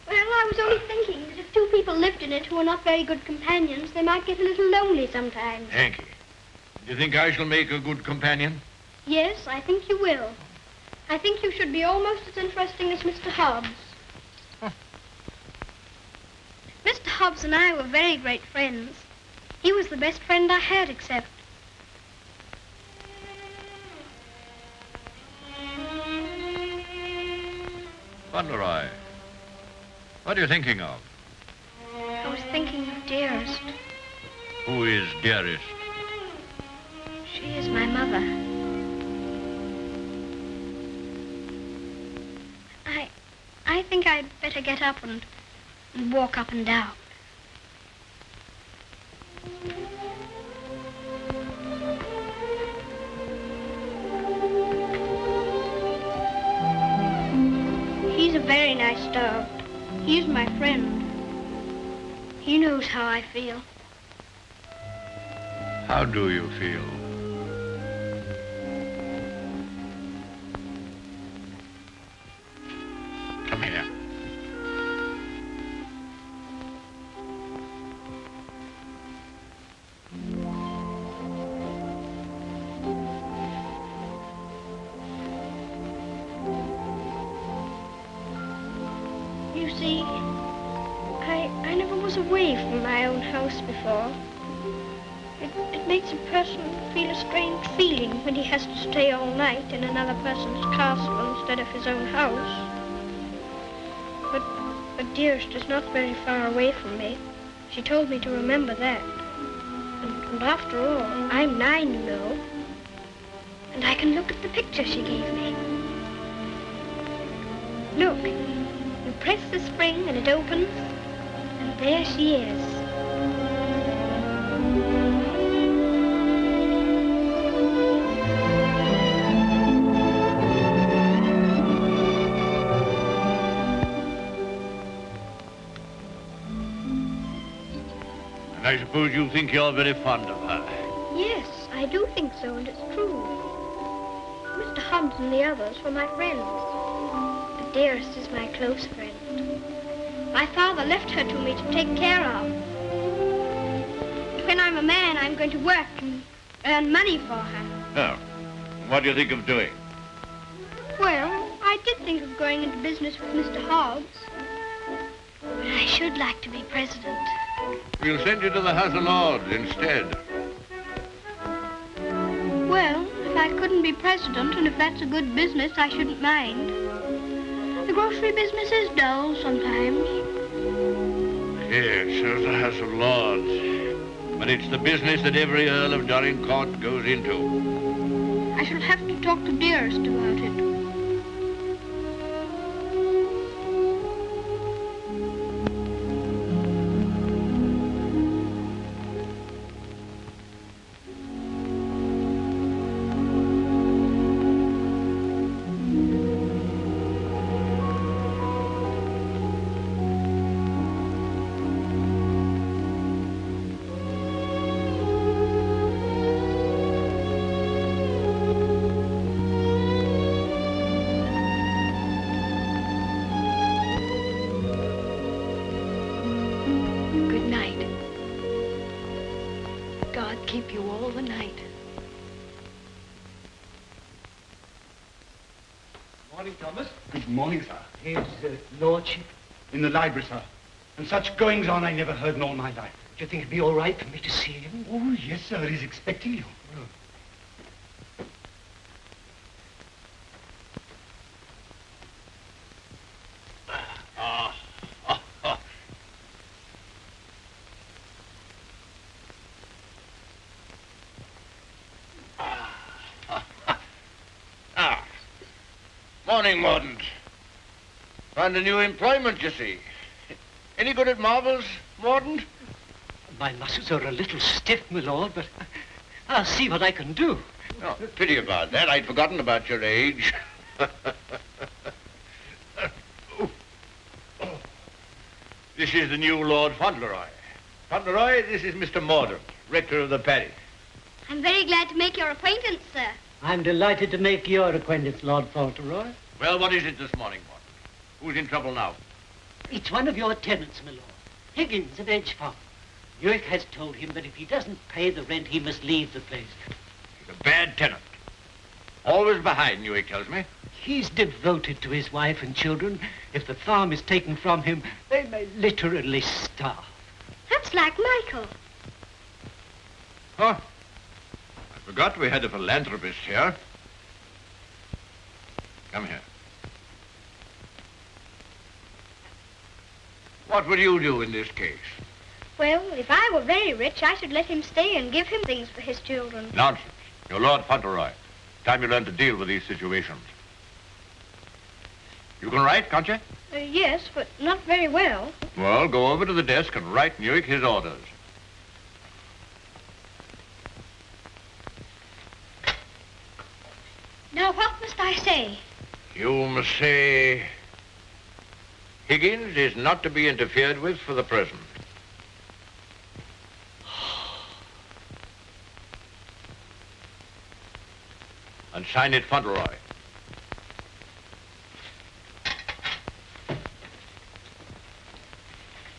Well, I was only thinking that if two people lived in it who are not very good companions, they might get a little lonely sometimes. Hanky, do you think I shall make a good companion? Yes, I think you will. I think you should be almost as interesting as Mr. Hobbs. Huh. Mr. Hobbs and I were very great friends. He was the best friend I had, except... Faultleroy, what are you thinking of? I was thinking of Dearest. Who is Dearest? She is my mother. I think I'd better get up and walk up and down. He's a very nice dog. He's my friend. He knows how I feel. How do you feel? Come here. You see, I never was away from my own house before. It makes a person feel a strange feeling when he has to stay all night in another person's castle instead of his own house. But Dearest is not very far away from me. She told me to remember that. And after all, I'm 9, you know. And I can look at the picture she gave me. Look, you press the spring and it opens, and there she is. And I suppose you think you're very fond of her. Yes, I do think so, and it's true. Mr. Hobbs and the others were my friends. But Dearest is my close friend. My father left her to me to take care of. When I'm a man, I'm going to work and earn money for her. Oh. What do you think of doing? Well, I did think of going into business with Mr. Hobbs. I should like to be president. We'll send you to the House of Lords instead. Well, if I couldn't be president, and if that's a good business, I shouldn't mind. The grocery business is dull sometimes. Yes, there's the House of Lords. But it's the business that every Earl of Dorincourt goes into. I shall have to talk to Dearest about it. Keep you all the night. Morning, Thomas. Good morning, sir. His lordship? In the library, sir. And such goings-on I never heard in all my life. Do you think it'd be all right for me to see him? Oh, yes, sir. He's expecting you. Morning, Mordaunt. Found a new employment, you see. Any good at marbles, Mordaunt? My muscles are a little stiff, my lord, but I'll see what I can do. Oh, pity about that. I'd forgotten about your age. This is the new Lord Fauntleroy. Fauntleroy, this is Mr. Mordaunt, rector of the parish. I'm very glad to make your acquaintance, sir. I'm delighted to make your acquaintance, Lord Faultleroy. Well, what is it this morning, Mordaunt? Who's in trouble now? It's one of your tenants, my lord. Higgins of Edge Farm. York has told him that if he doesn't pay the rent, he must leave the place. He's a bad tenant. Always behind, York tells me. He's devoted to his wife and children. If the farm is taken from him, they may literally starve. That's like Michael. Huh? I forgot we had a philanthropist here. Come here. What would you do in this case? Well, if I were very rich, I should let him stay and give him things for his children. Nonsense. You're Lord Fauntleroy. Time you learn to deal with these situations. You can write, can't you? Yes, but not very well. Well, go over to the desk and write Newick his orders. Now, what must I say? You must say... Higgins is not to be interfered with for the present. And sign it Faultleroy.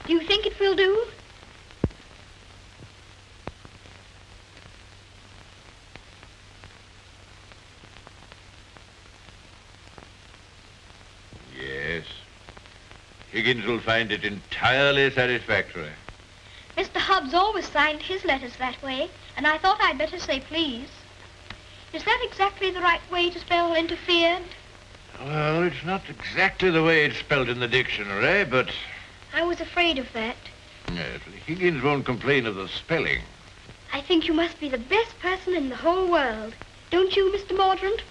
Do you think it will do? Yes. Higgins will find it entirely satisfactory. Mr. Hobbs always signed his letters that way, and I thought I'd better say please. Is that exactly the right way to spell interfered? Well, it's not exactly the way it's spelled in the dictionary, but... I was afraid of that. Yes, Higgins won't complain of the spelling. I think you must be the best person in the whole world. Don't you, Mr. Mordaunt?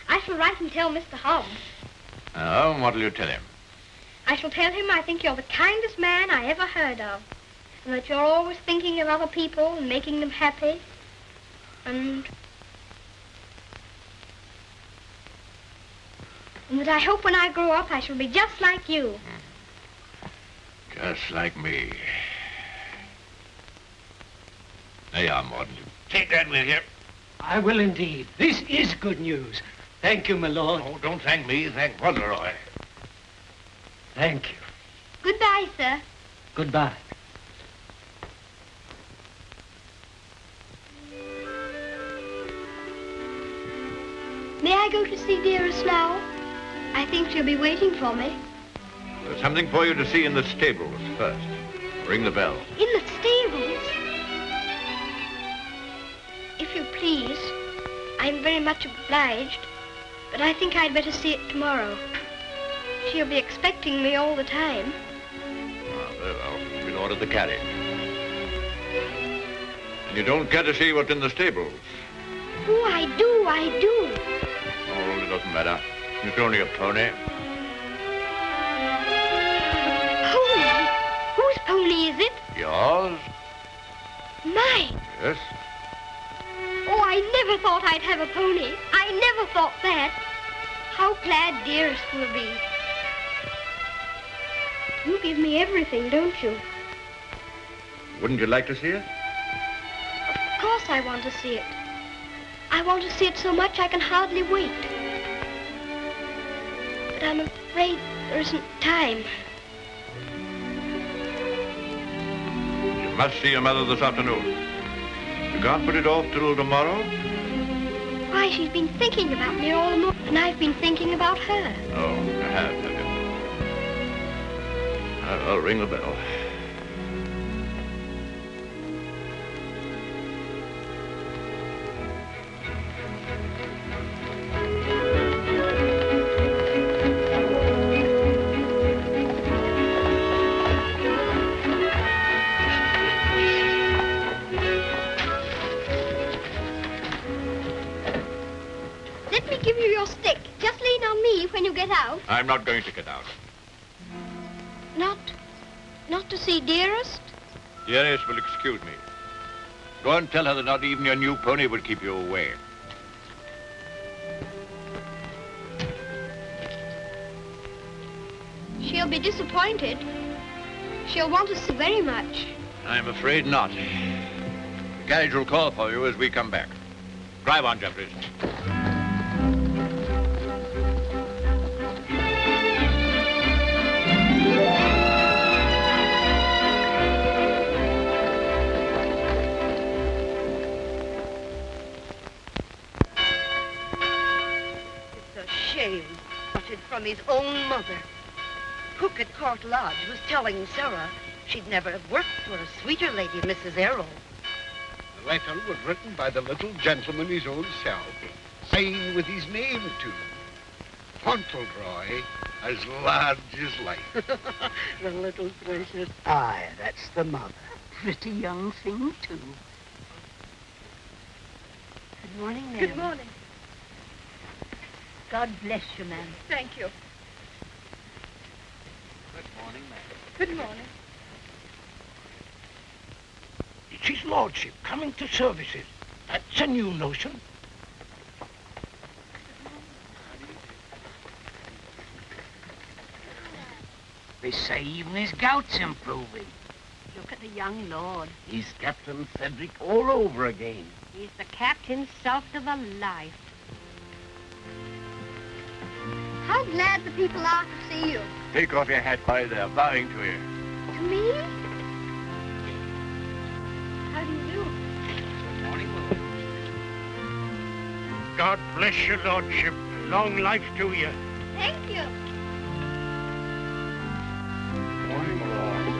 I shall write and tell Mr. Hobbs. Oh, and what'll you tell him? I shall tell him I think you're the kindest man I ever heard of, and that you're always thinking of other people and making them happy, and that I hope when I grow up I shall be just like you. Just like me. There you are, Mordaunt. Take that with you. I will indeed. This is good news. Thank you, my lord. Oh, don't thank me. Thank Faultleroy. Thank you. Goodbye, sir. Goodbye. May I go to see Dearest now? I think she'll be waiting for me. There's something for you to see in the stables first. Ring the bell. In the stables? If you please, I'm very much obliged, but I think I'd better see it tomorrow. She'll be expecting me all the time. Very well. We'll order the carriage. And you don't care to see what's in the stables? Oh, I do, I do. Oh, it doesn't matter. It's only a pony. Pony? Whose pony is it? Yours? Mine. Yes. Oh, I never thought I'd have a pony. I never thought that. How glad Dearest will be. You give me everything, don't you? Wouldn't you like to see it? Of course I want to see it. I want to see it so much I can hardly wait. But I'm afraid there isn't time. You must see your mother this afternoon. You can't put it off till tomorrow? Why, she's been thinking about me all the morning, and I've been thinking about her. Oh, you have you? I'll ring the bell. Let me give you your stick. Just lean on me when you get out. I'm not going to get out. Not to see Dearest? Dearest will excuse me. Go and tell her that not even your new pony will keep you away. She'll be disappointed. She'll want to see very much. I'm afraid not. The carriage will call for you as we come back. Drive on, Jeffries. Shame, uttered from his own mother. Cook at Court Lodge was telling Sarah she'd never have worked for a sweeter lady, Mrs. Errol. The letter was written by the little gentleman his own self, signed with his name to. Faultleroy, as large as life. The little precious. Aye, that's the mother. Pretty young thing, too. Good morning, ma'am. Good morning. God bless you, ma'am. Thank you. Good morning, ma'am. Good morning. It's his lordship coming to services. That's a new notion. They say even his gout's improving. Look at the young lord. He's Captain Cedric all over again. He's the captain's salt of a life. How glad the people are to see you. Take off your hat, boy. They're bowing to you. To me? How do you do? Good morning, Lord. God bless your lordship. Long life to you. Thank you. Morning, Lord.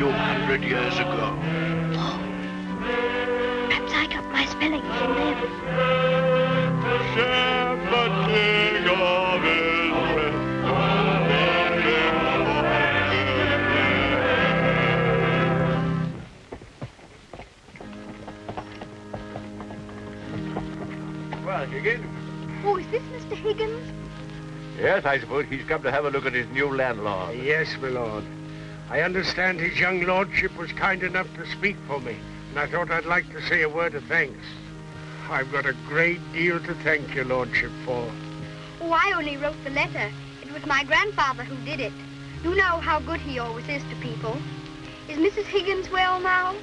few 100 years ago. Perhaps I got my spelling from them. Shepherding of Israel. Well, Higgins? Oh, is this Mr. Higgins? Yes, I suppose he's come to have a look at his new landlord. Yes, my lord. I understand his young lordship was kind enough to speak for me, and I thought I'd like to say a word of thanks. I've got a great deal to thank your lordship for. Oh, I only wrote the letter. It was my grandfather who did it. You know how good he always is to people. Is Mrs. Higgins well now?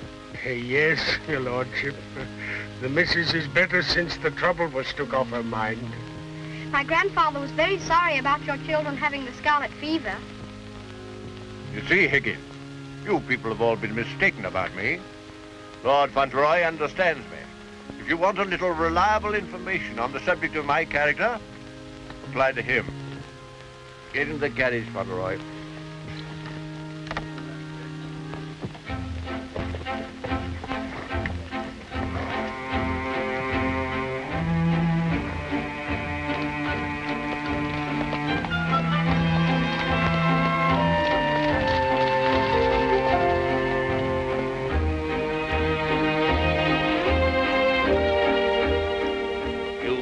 Yes, your lordship. The missus is better since the trouble was took off her mind. My grandfather was very sorry about your children having the scarlet fever. You see, Higgins, you people have all been mistaken about me. Lord Fauntleroy understands me. If you want a little reliable information on the subject of my character, apply to him. Get in the carriage, Faultleroy.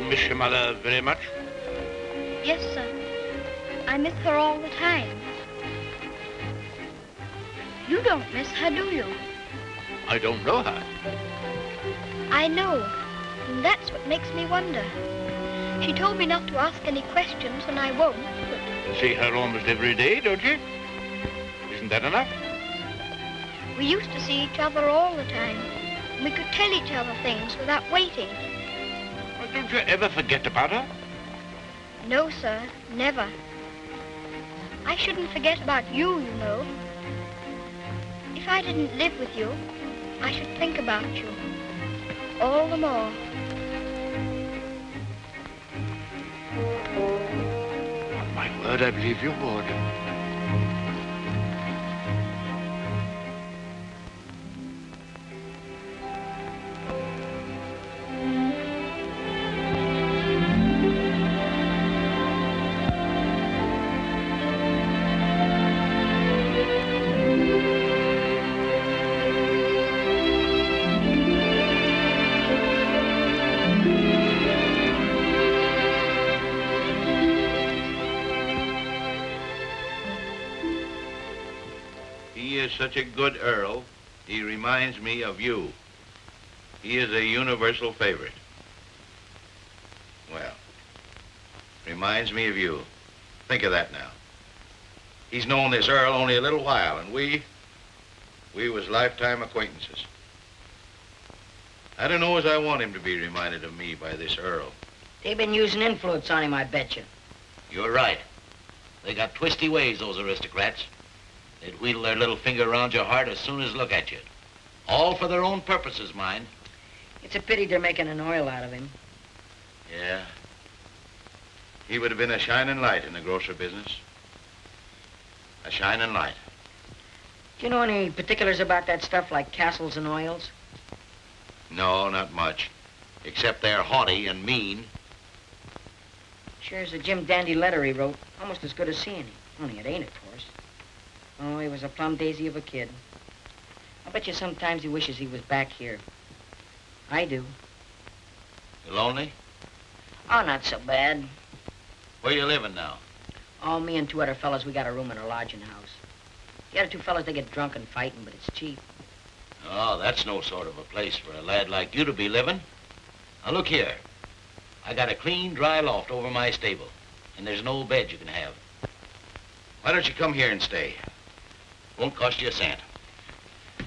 Miss your mother very much? Yes, sir. I miss her all the time. You don't miss her, do you? I don't know her. I know. And that's what makes me wonder. She told me not to ask any questions, and I won't, but... See her almost every day, don't you? Isn't that enough? We used to see each other all the time. And we could tell each other things without waiting. Well, don't you ever forget about her? No, sir, never. I shouldn't forget about you, you know. If I didn't live with you, I should think about you. All the more. On my word, I believe you would. He is such a good Earl, he reminds me of you. He is a universal favorite. Well, reminds me of you. Think of that now. He's known this Earl only a little while, and we was lifetime acquaintances. I don't know as I want him to be reminded of me by this Earl. They've been using influence on him, I bet you. You're right. They got twisty ways, those aristocrats. They'd wheedle their little finger around your heart as soon as look at you. All for their own purposes, mind. It's a pity they're making an oil out of him. Yeah. He would have been a shining light in the grocery business. A shining light. Do you know any particulars about that stuff like castles and oils? No, not much. Except they're haughty and mean. Sure as a Jim Dandy letter he wrote. Almost as good as seeing him. Only it ain't, of course. Oh, he was a plum daisy of a kid. I bet you sometimes he wishes he was back here. I do. You lonely? Oh, not so bad. Where you living now? Oh, me and two other fellas, we got a room in a lodging house. The other two fellas, they get drunk and fighting, but it's cheap. Oh, that's no sort of a place for a lad like you to be living. Now, look here. I got a clean, dry loft over my stable, and there's an old bed you can have. Why don't you come here and stay? Won't cost you a cent.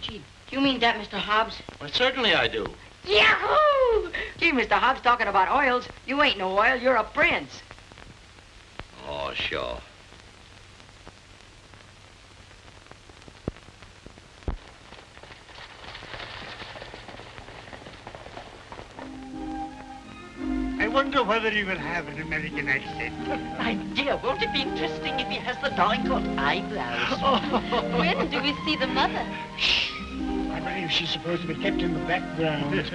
Gee, do you mean that, Mr. Hobbs? Well, certainly I do. Yahoo! Gee, Mr. Hobbs, talking about oils, you ain't no oil, you're a prince. Oh, sure. I wonder whether he will have an American accent. My dear, won't it be interesting if he has the Dorincourt eyebrows? When do we see the mother? Shh. I believe she's supposed to be kept in the background.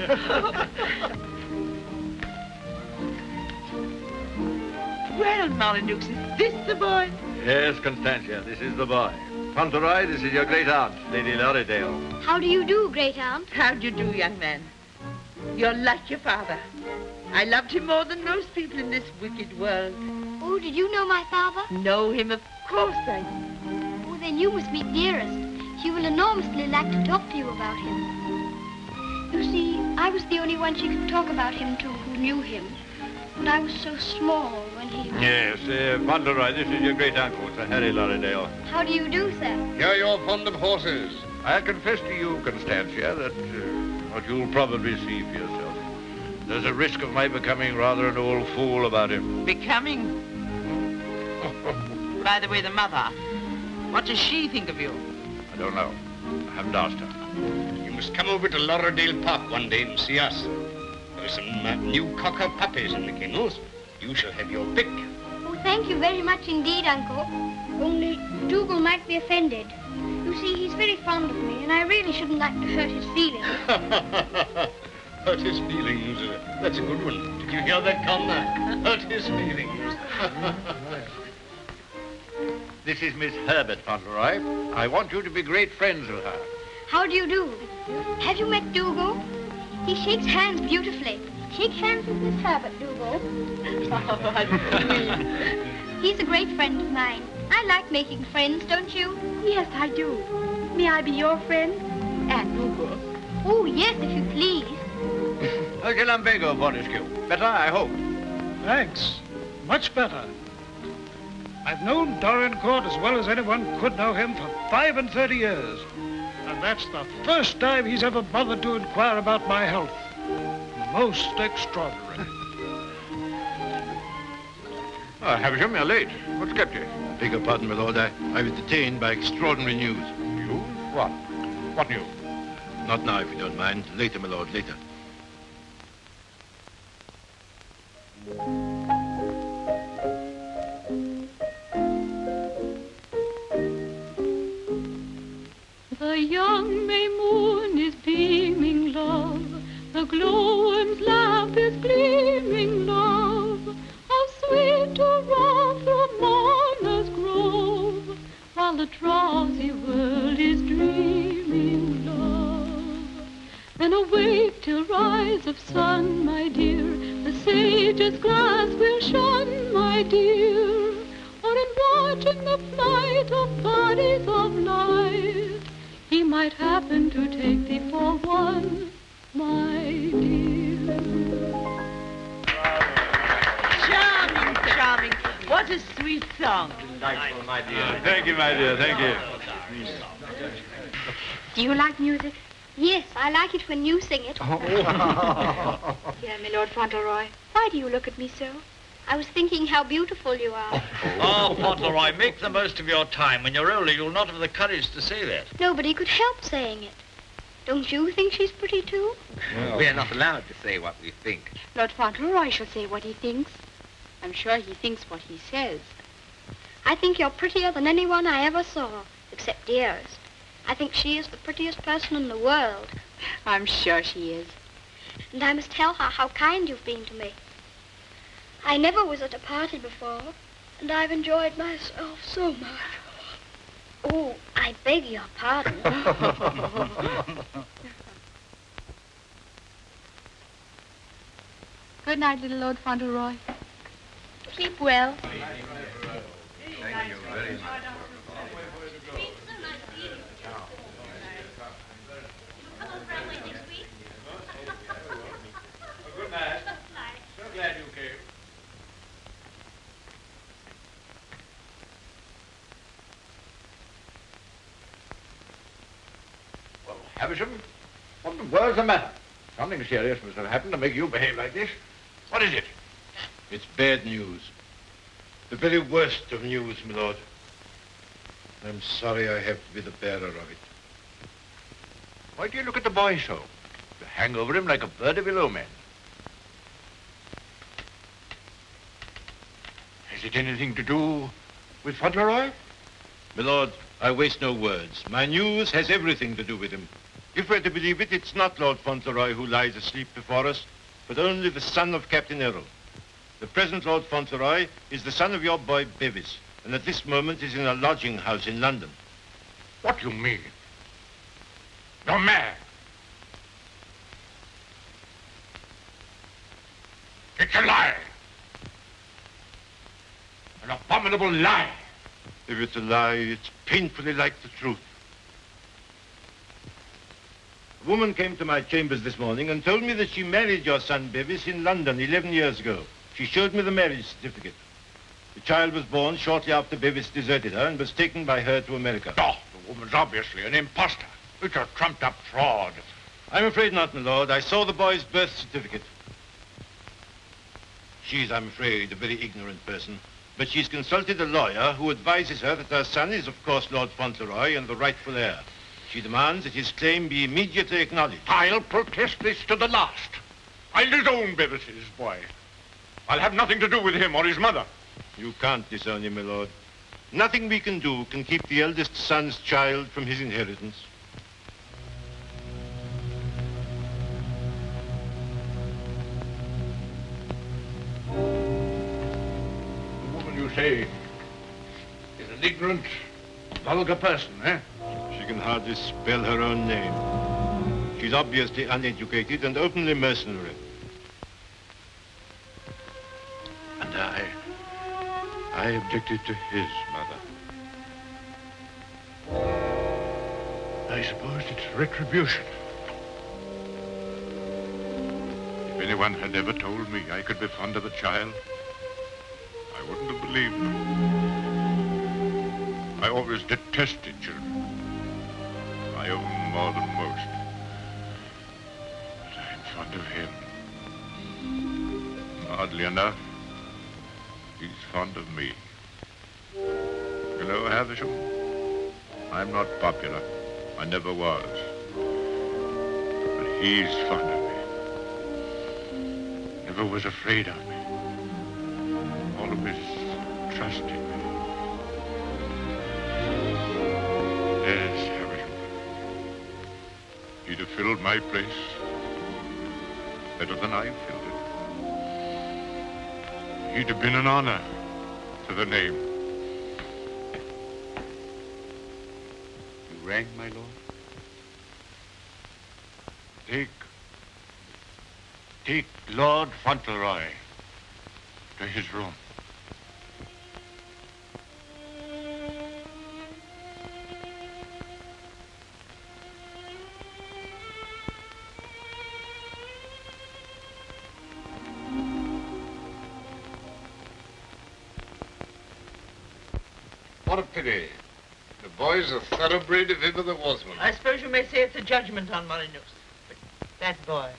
Well, Molyneux, is this the boy? Yes, Constantia, this is the boy. Faultleroy, this is your great aunt, Lady Lorridale. How do you do, great aunt? How do you do, young man? You're like your father. I loved him more than most people in this wicked world. Oh, did you know my father? Know him? Of course I do. Oh, then you must meet Dearest. She will enormously like to talk to you about him. You see, I was the only one she could talk about him to who knew him. And I was so small when he... Yes, Faultleroy, this is your great uncle, Sir Harry Lorridale. How do you do, sir? Here you're fond of horses. I confess to you, Constantia, that what you'll probably see for yourself. There's a risk of my becoming rather an old fool about him. Becoming? By the way, the mother, what does she think of you? I don't know. I haven't asked her. You must come over to Lorridale Park one day and see us. There are some new cocker puppies in the kennels. You shall have your pick. Oh, thank you very much indeed, Uncle. Only Dougal might be offended. You see, he's very fond of me, and I really shouldn't like to hurt his feelings. Hurt his feelings. That's a good one. Did you hear that, Connor? Hurt his feelings. This is Miss Herbert Faultleroy. I want you to be great friends with her. How do you do? Have you met Dougal? He shakes hands beautifully. Shake hands with Miss Herbert, Dougal. He's a great friend of mine. I like making friends, don't you? Yes, I do. May I be your friend? And Dougal. Oh, yes, if you please. How's your lumbago, Fortescue? Better, I hope. Thanks. Much better. I've known Dorincourt as well as anyone could know him for 35 years. And that's the first time he's ever bothered to inquire about my health. Most extraordinary. Havisham, you're late. What's kept you? Beg your pardon, my lord. I was detained by extraordinary news. News? What? What news? Not now, if you don't mind. Later, my lord, later. The young May moon is beaming, love. The glowworm's lamp is gleaming, love. How sweet to roam through Mona's grove, while the drowsy world is dreaming, love. Then awake till rise of sun, my dear. The sage's glass will shun, my dear. Or in watching the flight of bodies of light, he might happen to take thee for one, my dear. Charming, charming. What a sweet song. Delightful, my dear. Thank you, my dear. Thank you. Do you like music? Yes, I like it when you sing it. Dear my Lord Fauntleroy, why do you look at me so? I was thinking how beautiful you are. Oh, Faultleroy, make the most of your time. When you're older, you'll not have the courage to say that. Nobody could help saying it. Don't you think she's pretty, too? No. We're not allowed to say what we think. Lord Fauntleroy shall say what he thinks. I'm sure he thinks what he says. I think you're prettier than anyone I ever saw, except Dearest. I think she is the prettiest person in the world. I'm sure she is. And I must tell her how kind you've been to me. I never was at a party before, and I've enjoyed myself so much. Oh, I beg your pardon. Good night, little Lord Fauntleroy. Keep well. Thank you very much. Good night. So glad you came. Well, Havisham, what the world's the matter? Something serious must have happened to make you behave like this. What is it? It's bad news. The very worst of news, my lord. I'm sorry I have to be the bearer of it. Why do you look at the boy so? You hang over him like a bird of ill omen. Has it anything to do with Faultleroy? My lord, I waste no words. My news has everything to do with him. If we're to believe it, it's not Lord Faultleroy who lies asleep before us, but only the son of Captain Errol. The present Lord Faultleroy is the son of your boy Bevis, and at this moment is in a lodging house in London. What do you mean? You're mad. It's a lie. An abominable lie. If it's a lie, it's painfully like the truth. A woman came to my chambers this morning and told me that she married your son Bevis in London 11 years ago. She showed me the marriage certificate. The child was born shortly after Bevis deserted her and was taken by her to America. Oh, the woman's obviously an imposter. It's a trumped-up fraud. I'm afraid not, my lord. I saw the boy's birth certificate. She's, I'm afraid, a very ignorant person. But she's consulted a lawyer who advises her that her son is, of course, Lord Faultleroy and the rightful heir. She demands that his claim be immediately acknowledged. I'll protest this to the last. I'll disown Bevis's boy. I'll have nothing to do with him or his mother. You can't disown him, my lord. Nothing we can do can keep the eldest son's child from his inheritance. You say is an ignorant, vulgar person, eh? She can hardly spell her own name. She's obviously uneducated and openly mercenary. And I objected to his mother. I suppose it's retribution. If anyone had ever told me I could be fond of a child, I wouldn't have believed them. I always detested children. I owe them more than most. But I'm fond of him. Oddly enough, he's fond of me. You know, Havisham, I'm not popular. I never was. But he's fond of me. Never was afraid of me. Always trusted me. Yes, Havisham. He'd have filled my place better than I filled it. He'd have been an honor to the name. You rang, my lord? Take Lord Faultleroy to his room. What a pity. The boy's a thoroughbred if ever there was one. I suppose you may say it's a judgment on Molyneux. But that boy,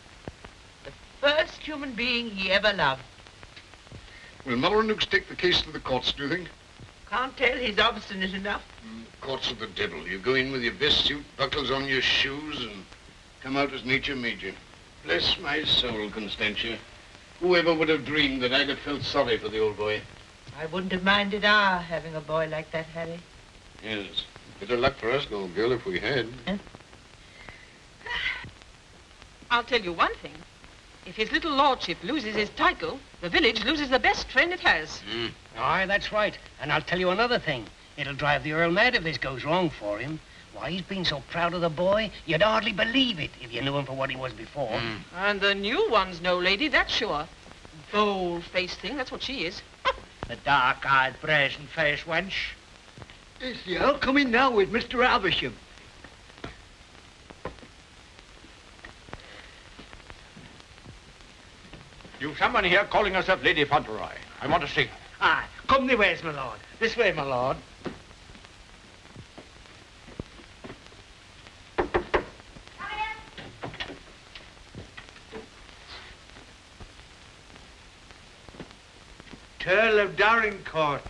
the first human being he ever loved. Will Molyneux take the case to the courts, do you think? Can't tell, he's obstinate enough. Courts of the devil. You go in with your best suit, buckles on your shoes, and come out as nature made you. Bless my soul, Constantia. Whoever would have dreamed that I'd have felt sorry for the old boy? I wouldn't have minded our having a boy like that, Harry. Yes. Bit of luck for us, old girl, if we had. I'll tell you one thing. If his little lordship loses his title, the village loses the best friend it has. Aye, that's right. And I'll tell you another thing. It'll drive the Earl mad if this goes wrong for him. Why, he's been so proud of the boy, you'd hardly believe it if you knew him for what he was before. And the new one's no lady, that's sure. Bold-faced thing, that's what she is. The dark-eyed, brazen-faced wench. It's the Earl coming now with Mr. Havisham. You've someone here calling herself Lady Faultleroy. I want to see her. Aye, come the ways, my lord. This way, my lord. Earl of Dorincourt.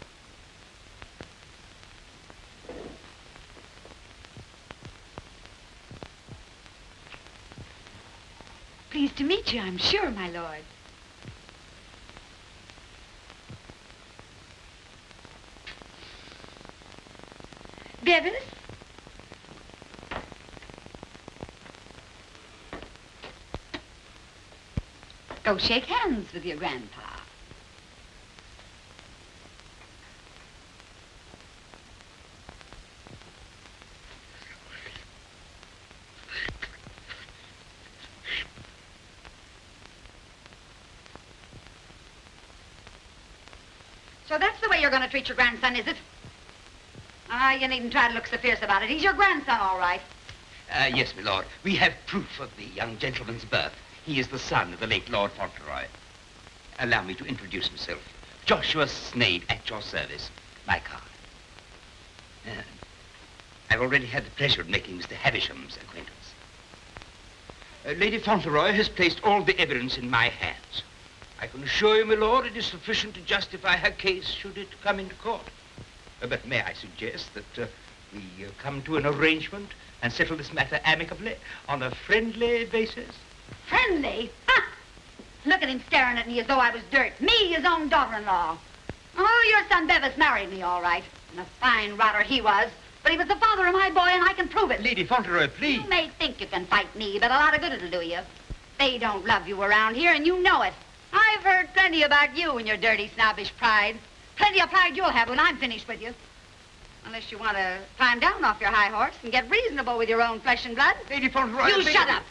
Pleased to meet you, I'm sure, my lord. Bevis? Go shake hands with your grandpa. So that's the way you're going to treat your grandson, is it? Ah, you needn't try to look so fierce about it. He's your grandson, all right. Yes, my lord. We have proof of the young gentleman's birth. He is the son of the late Lord Faultleroy. Allow me to introduce myself. Joshua Snade, at your service. My card. I've already had the pleasure of making Mr. Havisham's acquaintance. Lady Fauntleroy has placed all the evidence in my hands. I can assure you, my lord, it is sufficient to justify her case should it come into court. But may I suggest that we come to an arrangement and settle this matter amicably on a friendly basis? Friendly? Ha! Look at him staring at me as though I was dirt. Me, his own daughter-in-law. Oh, your son Bevis married me, all right. And a fine rotter he was. But he was the father of my boy, and I can prove it. Lady Fauntleroy, please. You may think you can fight me, but a lot of good it'll do you. They don't love you around here, and you know it. I've heard plenty about you and your dirty, snobbish pride. Plenty of pride you'll have when I'm finished with you. Unless you want to climb down off your high horse and get reasonable with your own flesh and blood. Lady Fauntleroy... You shut up.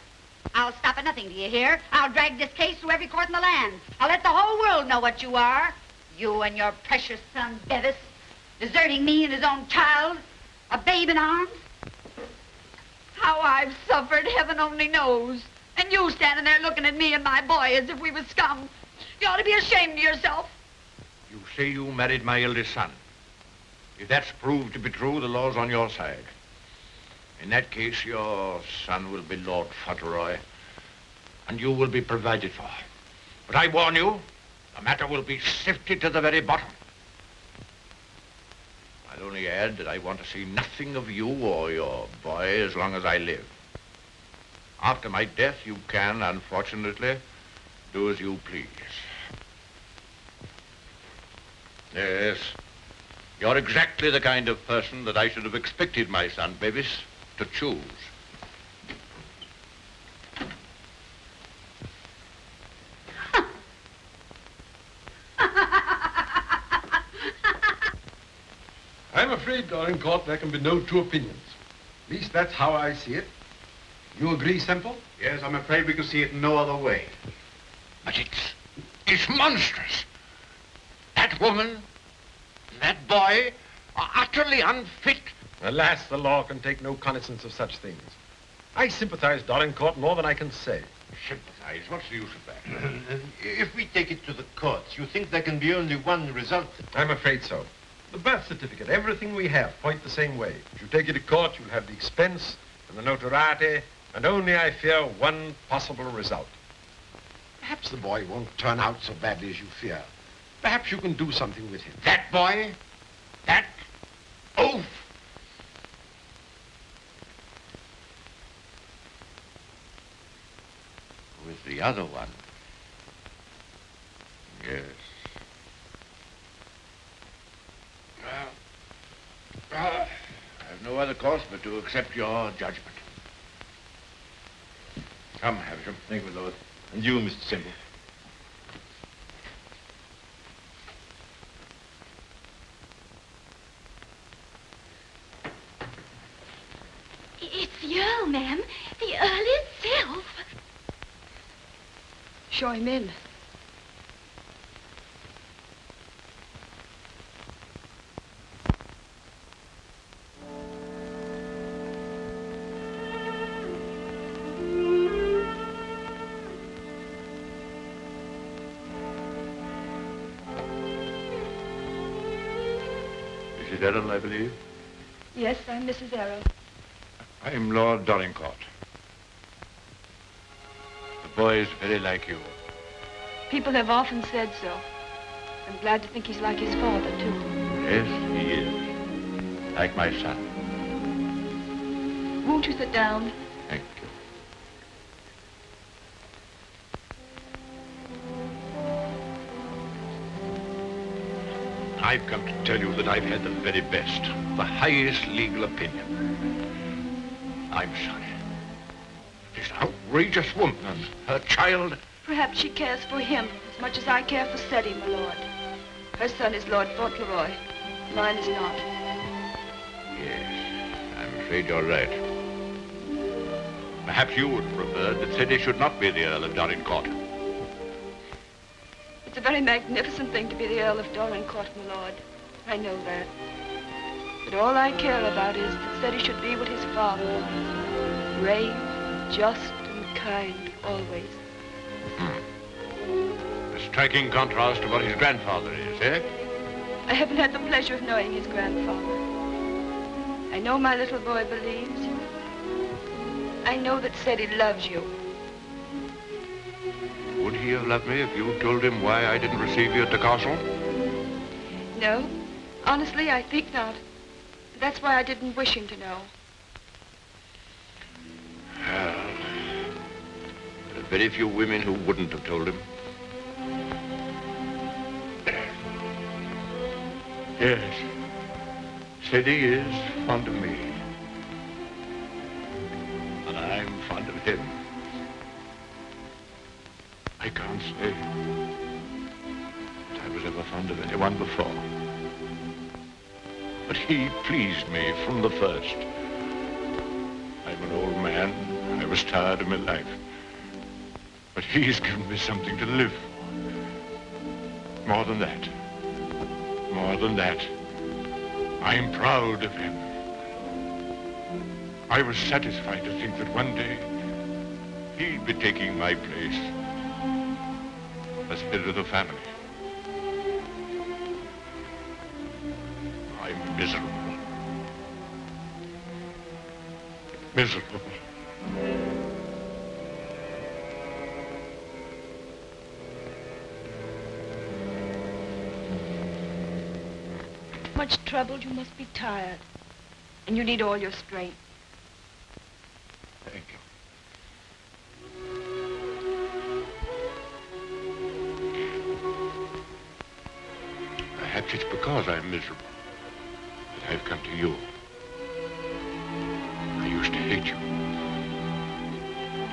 I'll stop at nothing, do you hear? I'll drag this case through every court in the land. I'll let the whole world know what you are. You and your precious son, Bevis, deserting me and his own child, a babe in arms. How I've suffered, heaven only knows. And you standing there looking at me and my boy as if we were scum. You ought to be ashamed of yourself. You say you married my eldest son. If that's proved to be true, the law's on your side. In that case, your son will be Lord Fauntleroy, and you will be provided for. But I warn you, the matter will be sifted to the very bottom. I'll only add that I want to see nothing of you or your boy as long as I live. After my death, you can, unfortunately, do as you please. Yes, you're exactly the kind of person that I should have expected my son, Bevis, to choose. I'm afraid, Dorincourt, there can be no two opinions. At least that's how I see it. You agree, Semple? Yes, I'm afraid we can see it no other way. But it's monstrous. That woman, that boy, are utterly unfit. Alas, the law can take no cognizance of such things. I sympathize, Dorincourt, more than I can say. Sympathize? What's the use of that? If we take it to the courts, you think there can be only one result? I'm afraid so. The birth certificate, everything we have, point the same way. If you take it to court, you'll have the expense and the notoriety, and only, I fear, one possible result. Perhaps the boy won't turn out so badly as you fear. Perhaps you can do something with him. That boy? That oaf? With the other one. Yes. I have no other course but to accept your judgment. Come, Havisham. Thank you, Lord. And you, Mr. Semple. It's the Earl, ma'am. The Earl itself. Show him in. Mrs. Errol, I believe. Yes, I'm Mrs. Errol. I'm Lord Dorincourt. The boy's very like you. People have often said so. I'm glad to think he's like his father, too. Yes, he is. Like my son. Won't you sit down? Thank you. I've come to tell you that I've had the very best, the highest legal opinion. I'm sorry. This outrageous woman and her child. Perhaps she cares for him as much as I care for Seti, my lord. Her son is Lord Faultleroy. Mine is not. Yes, I'm afraid you're right. Perhaps you would have preferred that Seti should not be the Earl of Dorincourt. It's a very magnificent thing to be the Earl of Dorincourt, my lord. I know that. But all I care about is that Seti should be what his father was. Brave, just, and kind, always. A striking contrast to what his grandfather is, eh? I haven't had the pleasure of knowing his grandfather. I know my little boy believes you. I know that Seti loves you. Would he have loved me if you told him why I didn't receive you at the castle? No. Honestly, I think not. That's why I didn't wish him to know. Well, there are very few women who wouldn't have told him. Yes, Seti is fond of me. And I'm fond of him. I can't say that I was ever fond of anyone before. But he pleased me from the first. I'm an old man. I was tired of my life. But he's given me something to live for. More than that. More than that. I'm proud of him. I was satisfied to think that one day he'd be taking my place as head of the family. I'm miserable. Miserable. Much troubled, you must be tired. And you need all your strength. Thank you. Perhaps it's because I'm miserable that I've come to you. I used to hate you.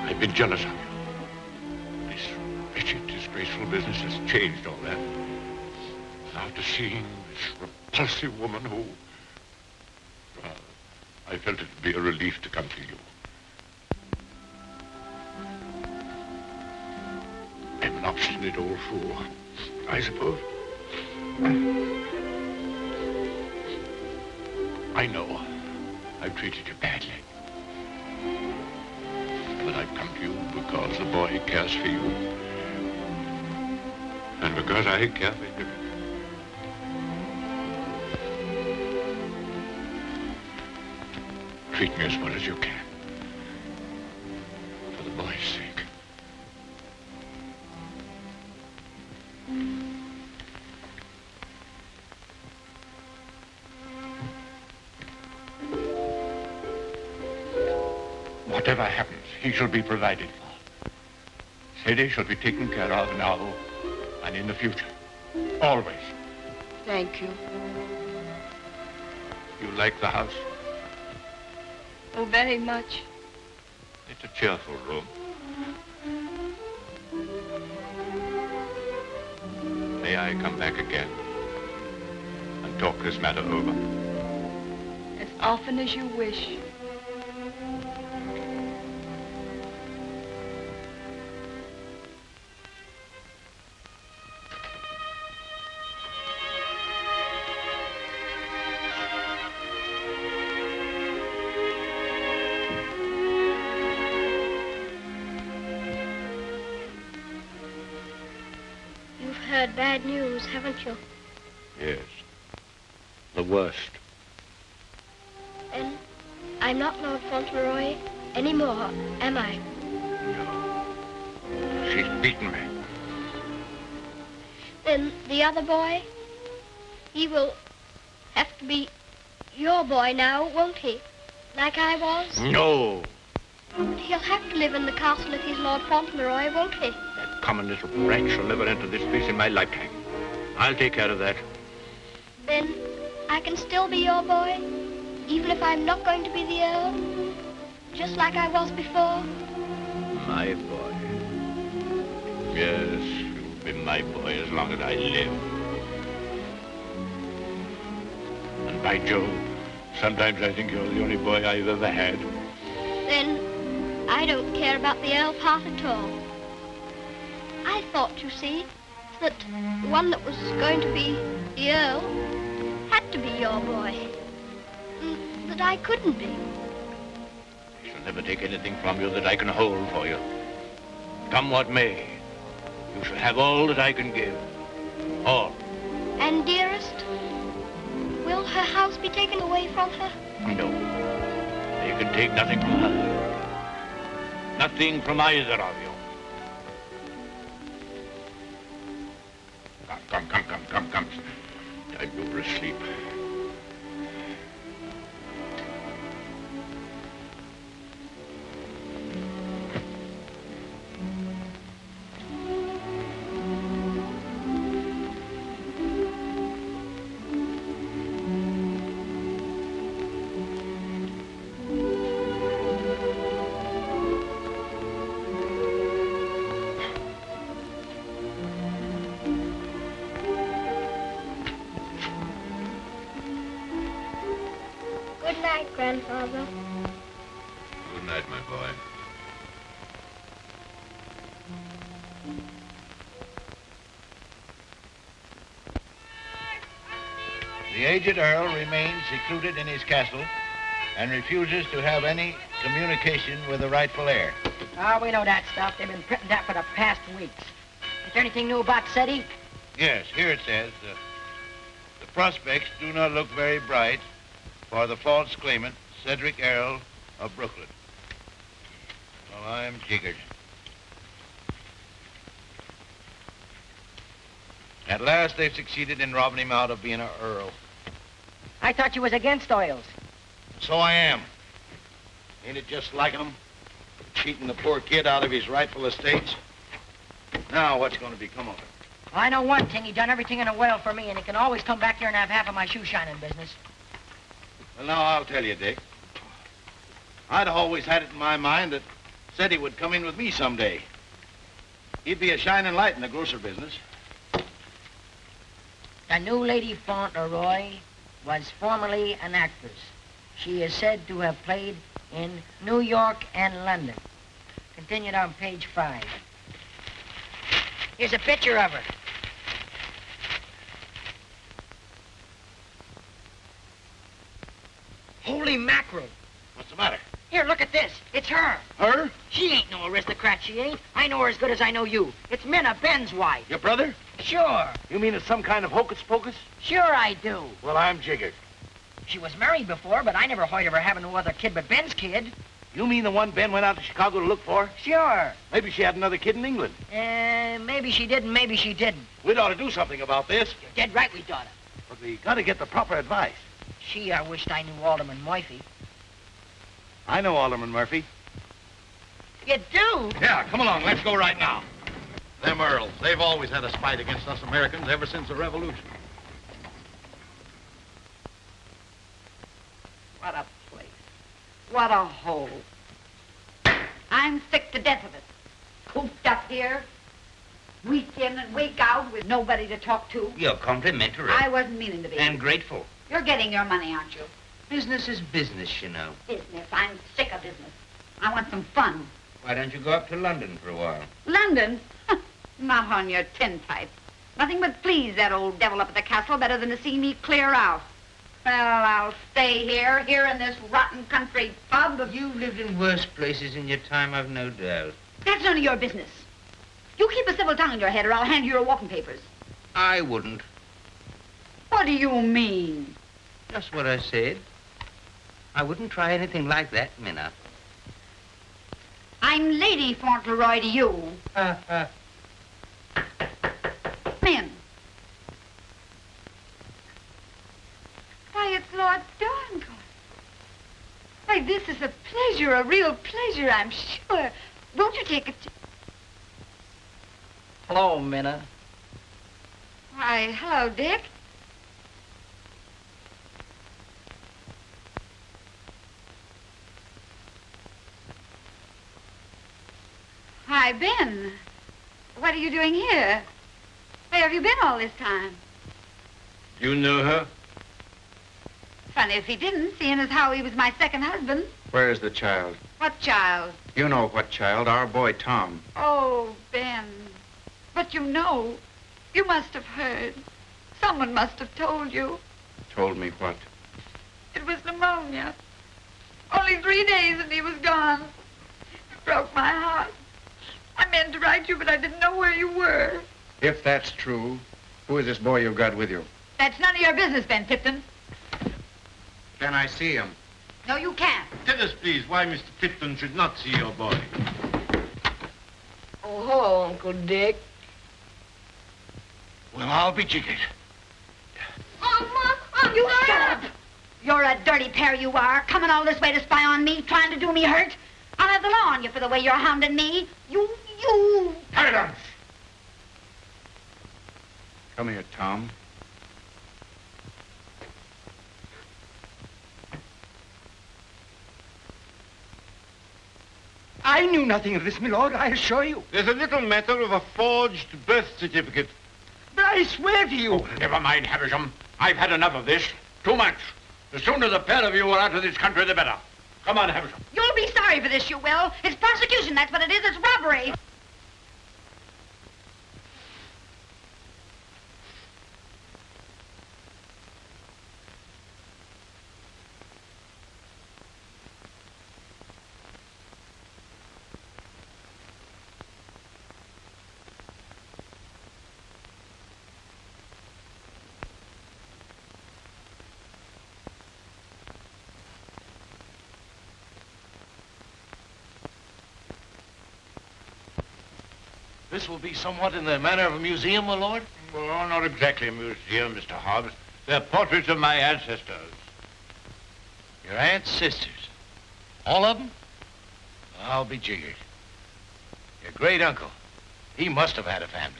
I've been jealous of you. This wretched, disgraceful business has changed all that. After seeing this repulsive woman who... Well, I felt it would be a relief to come to you. I'm an obstinate old fool, I suppose. I know I've treated you badly. But I've come to you because the boy cares for you. And because I care for him. Treat me as well as you can. For the boy's sake. Whatever happens, he shall be provided for. Sadie shall be taken care of now and in the future. Always. Thank you. You like the house? Oh, very much. It's a cheerful room. May I come back again and talk this matter over? As often as you wish. Bad news, haven't you? Yes. The worst. And I'm not Lord Fauntleroy anymore, am I? No. She's beaten me. Then the other boy, he will have to be your boy now, won't he? Like I was? No. But he'll have to live in the castle if he's Lord Fauntleroy, won't he? Common little brat shall never enter this place in my lifetime. I'll take care of that. Then I can still be your boy, even if I'm not going to be the Earl, just like I was before. My boy. Yes, you'll be my boy as long as I live. And by Jove, sometimes I think you're the only boy I've ever had. Then I don't care about the Earl part at all. I thought, you see, that the one that was going to be the Earl had to be your boy. That I couldn't be. I shall never take anything from you that I can hold for you. Come what may, you shall have all that I can give. All. And dearest, will her house be taken away from her? No. You can take nothing from her. Nothing from either of you. Come. Time to go to sleep. Good night, Grandfather. Good night, my boy. The aged Earl remains secluded in his castle and refuses to have any communication with the rightful heir. Oh, we know that stuff. They've been printing that for the past weeks. Is there anything new about SETI? Yes, here it says, the prospects do not look very bright for the false claimant, Cedric Earl of Brooklyn. Well, I'm jiggered. At last, they've succeeded in robbing him out of being an earl. I thought you was against oils. So I am. Ain't it just like him? Cheating the poor kid out of his rightful estates. Now, what's going to become of him? Well, I know one thing. He done everything in a well for me, and he can always come back here and have half of my shoe shining business. Well, now, I'll tell you, Dick. I'd always had it in my mind that SETI would come in with me someday. He'd be a shining light in the grocer business. The new Lady Faultleroy was formerly an actress. She is said to have played in New York and London. Continued on page 5. Here's a picture of her. Holy mackerel. What's the matter? Here, look at this. It's her. Her? She ain't no aristocrat, she ain't. I know her as good as I know you. It's Minna, Ben's wife. Your brother? Sure. You mean it's some kind of hocus pocus? Sure I do. Well, I'm jiggered. She was married before, but I never heard of her having no other kid but Ben's kid. You mean the one Ben went out to Chicago to look for? Sure. Maybe she had another kid in England. Maybe she did and maybe she didn't. We'd ought to do something about this. You're dead right we oughta. But we got to get the proper advice. Gee, I wished I knew Alderman Murphy. I know Alderman Murphy. You do? Yeah, come along. Let's go right now. Them Earls, they've always had a spite against us Americans ever since the Revolution. What a place. What a hole. I'm sick to death of it. Cooped up here, week in and week out with nobody to talk to. You're complimentary. I wasn't meaning to be. And grateful. You're getting your money, aren't you? Business is business, you know. Business. I'm sick of business. I want some fun. Why don't you go up to London for a while? London? Not on your tintype. Nothing but please that old devil up at the castle better than to see me clear out. Well, I'll stay here in this rotten country pub. You've lived in worse places in your time, I've no doubt. That's none of your business. You keep a civil tongue in your head or I'll hand you your walking papers. I wouldn't. What do you mean? Just what I said. I wouldn't try anything like that, Minna. I'm Lady Faultleroy to you. Men. Why, it's Lord Donegal. Why, this is a pleasure, a real pleasure, I'm sure. Won't you take a... Hello, Minna. Why, hello, Dick. Why, Ben, what are you doing here? Where have you been all this time? You know her? Funny if he didn't, seeing as how he was my second husband. Where's the child? What child? You know what child, our boy Tom. Oh, Ben. But you know, you must have heard. Someone must have told you. Told me what? It was pneumonia. Only 3 days and he was gone. It broke my heart. I meant to write you, but I didn't know where you were. If that's true, who is this boy you've got with you? That's none of your business, Ben Tipton. Can I see him? No, you can't. Tell us, please, why Mr. Tipton should not see your boy. Oh, hello, Uncle Dick. Well, I'll be jiggered. You shut up! You're a dirty pair, you are. Coming all this way to spy on me, trying to do me hurt. I'll have the law on you for the way you're hounding me. You... Silence! Come here, Tom. I knew nothing of this, my lord, I assure you. There's a little matter of a forged birth certificate. But I swear to you... Oh, never mind, Havisham. I've had enough of this. Too much. The sooner the pair of you are out of this country, the better. Come on, Havisham. You'll be sorry for this, you will. It's prosecution, that's what it is. It's robbery. This will be somewhat in the manner of a museum, my lord? Well, not exactly a museum, Mr. Hobbs. They're portraits of my ancestors. Your aunt's sisters? All of them? I'll be jiggered. Your great-uncle, he must have had a family.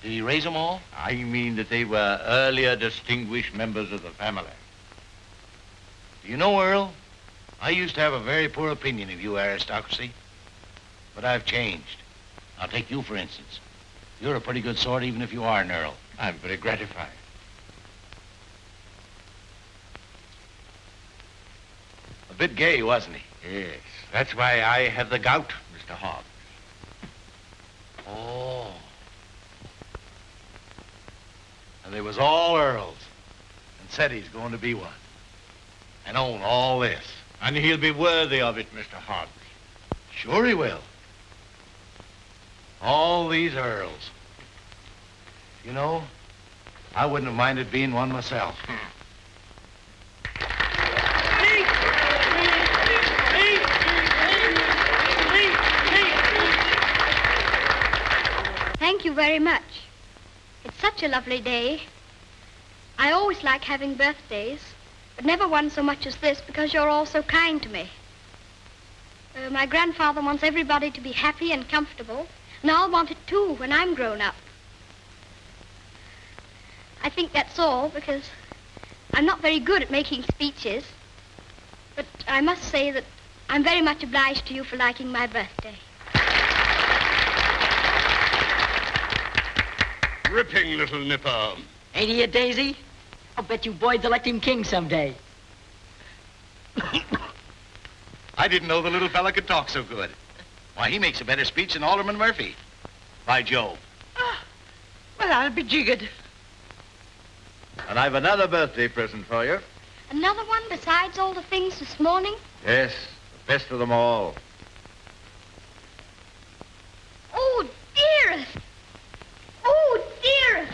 Did he raise them all? I mean that they were earlier distinguished members of the family. Do you know, Earl, I used to have a very poor opinion of you aristocracy, but I've changed. I'll take you, for instance. You're a pretty good sort, even if you are an earl. I'm very gratified. A bit gay, wasn't he? Yes, that's why I have the gout, Mr. Hobbs. Oh. And they was all earls, and said he's going to be one, and own all this. And he'll be worthy of it, Mr. Hobbs. Sure he will. All these earls. You know, I wouldn't have minded being one myself. Thank you very much. It's such a lovely day. I always like having birthdays, but never one so much as this because you're all so kind to me. My grandfather wants everybody to be happy and comfortable, and I'll want it too when I'm grown up. I think that's all because I'm not very good at making speeches, but I must say that I'm very much obliged to you for liking my birthday. Ripping little nipper. Ain't he a daisy? I'll bet you boys elect him king someday. I didn't know the little fella could talk so good. Why, he makes a better speech than Alderman Murphy. By Jove. Well, I'll be jiggered. And I've another birthday present for you. Another one besides all the things this morning? Yes, the best of them all. Oh, dearest! Oh, dearest!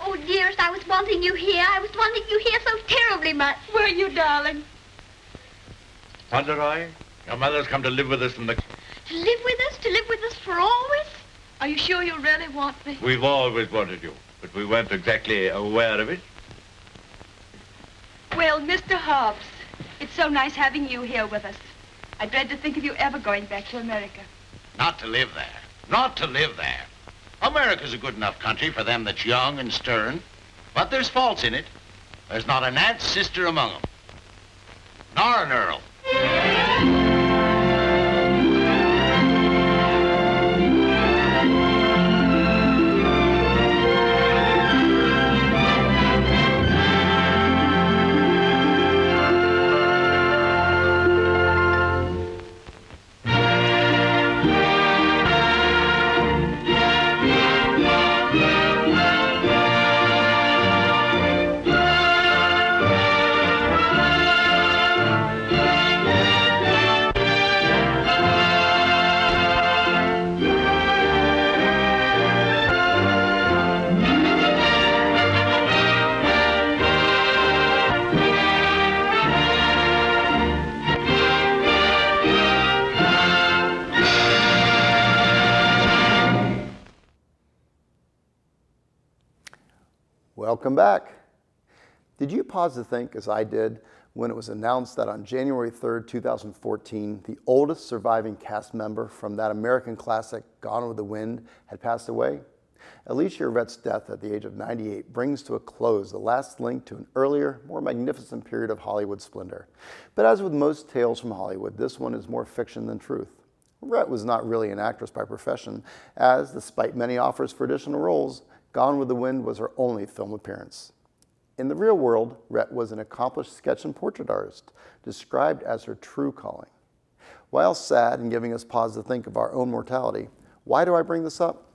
Oh, dearest, I was wanting you here. I was wanting you here so terribly much. Were you, darling? Faultleroy, your mother's come to live with us in the... To live with us? To live with us for always? Are you sure you really want me? We've always wanted you, but we weren't exactly aware of it. Well, Mr. Hobbs, it's so nice having you here with us. I dread to think of you ever going back to America. Not to live there. Not to live there. America's a good enough country for them that's young and stern, but there's faults in it. There's not an aunt's sister among them. Nor an earl. Welcome back. Did you pause to think, as I did, when it was announced that on January 3rd, 2014, the oldest surviving cast member from that American classic, Gone with the Wind, had passed away? Alicia Arrett's death at the age of 98 brings to a close the last link to an earlier, more magnificent period of Hollywood splendor. But as with most tales from Hollywood, this one is more fiction than truth. Arrett was not really an actress by profession, as, despite many offers for additional roles, Gone with the Wind was her only film appearance. In the real world, Arrett was an accomplished sketch and portrait artist, described as her true calling. While sad and giving us pause to think of our own mortality, why do I bring this up?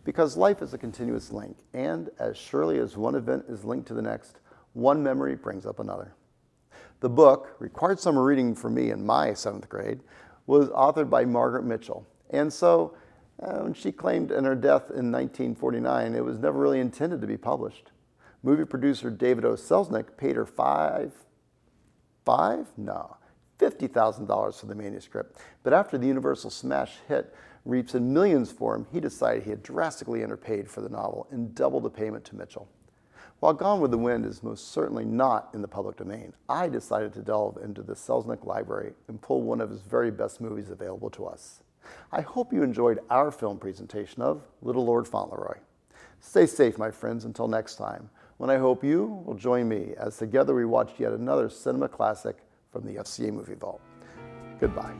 Because life is a continuous link, and as surely as one event is linked to the next, one memory brings up another. The book, required summer reading for me in my 7th grade, was authored by Margaret Mitchell, and so when she claimed in her death in 1949, it was never really intended to be published. Movie producer David O. Selznick paid her $50,000 for the manuscript. But after the Universal smash hit reaps in millions for him, he decided he had drastically underpaid for the novel and doubled the payment to Mitchell. While Gone with the Wind is most certainly not in the public domain, I decided to delve into the Selznick library and pull one of his very best movies available to us. I hope you enjoyed our film presentation of Little Lord Fauntleroy. Stay safe, my friends, until next time, when I hope you will join me as together we watch yet another cinema classic from the FCA Movie Vault. Goodbye.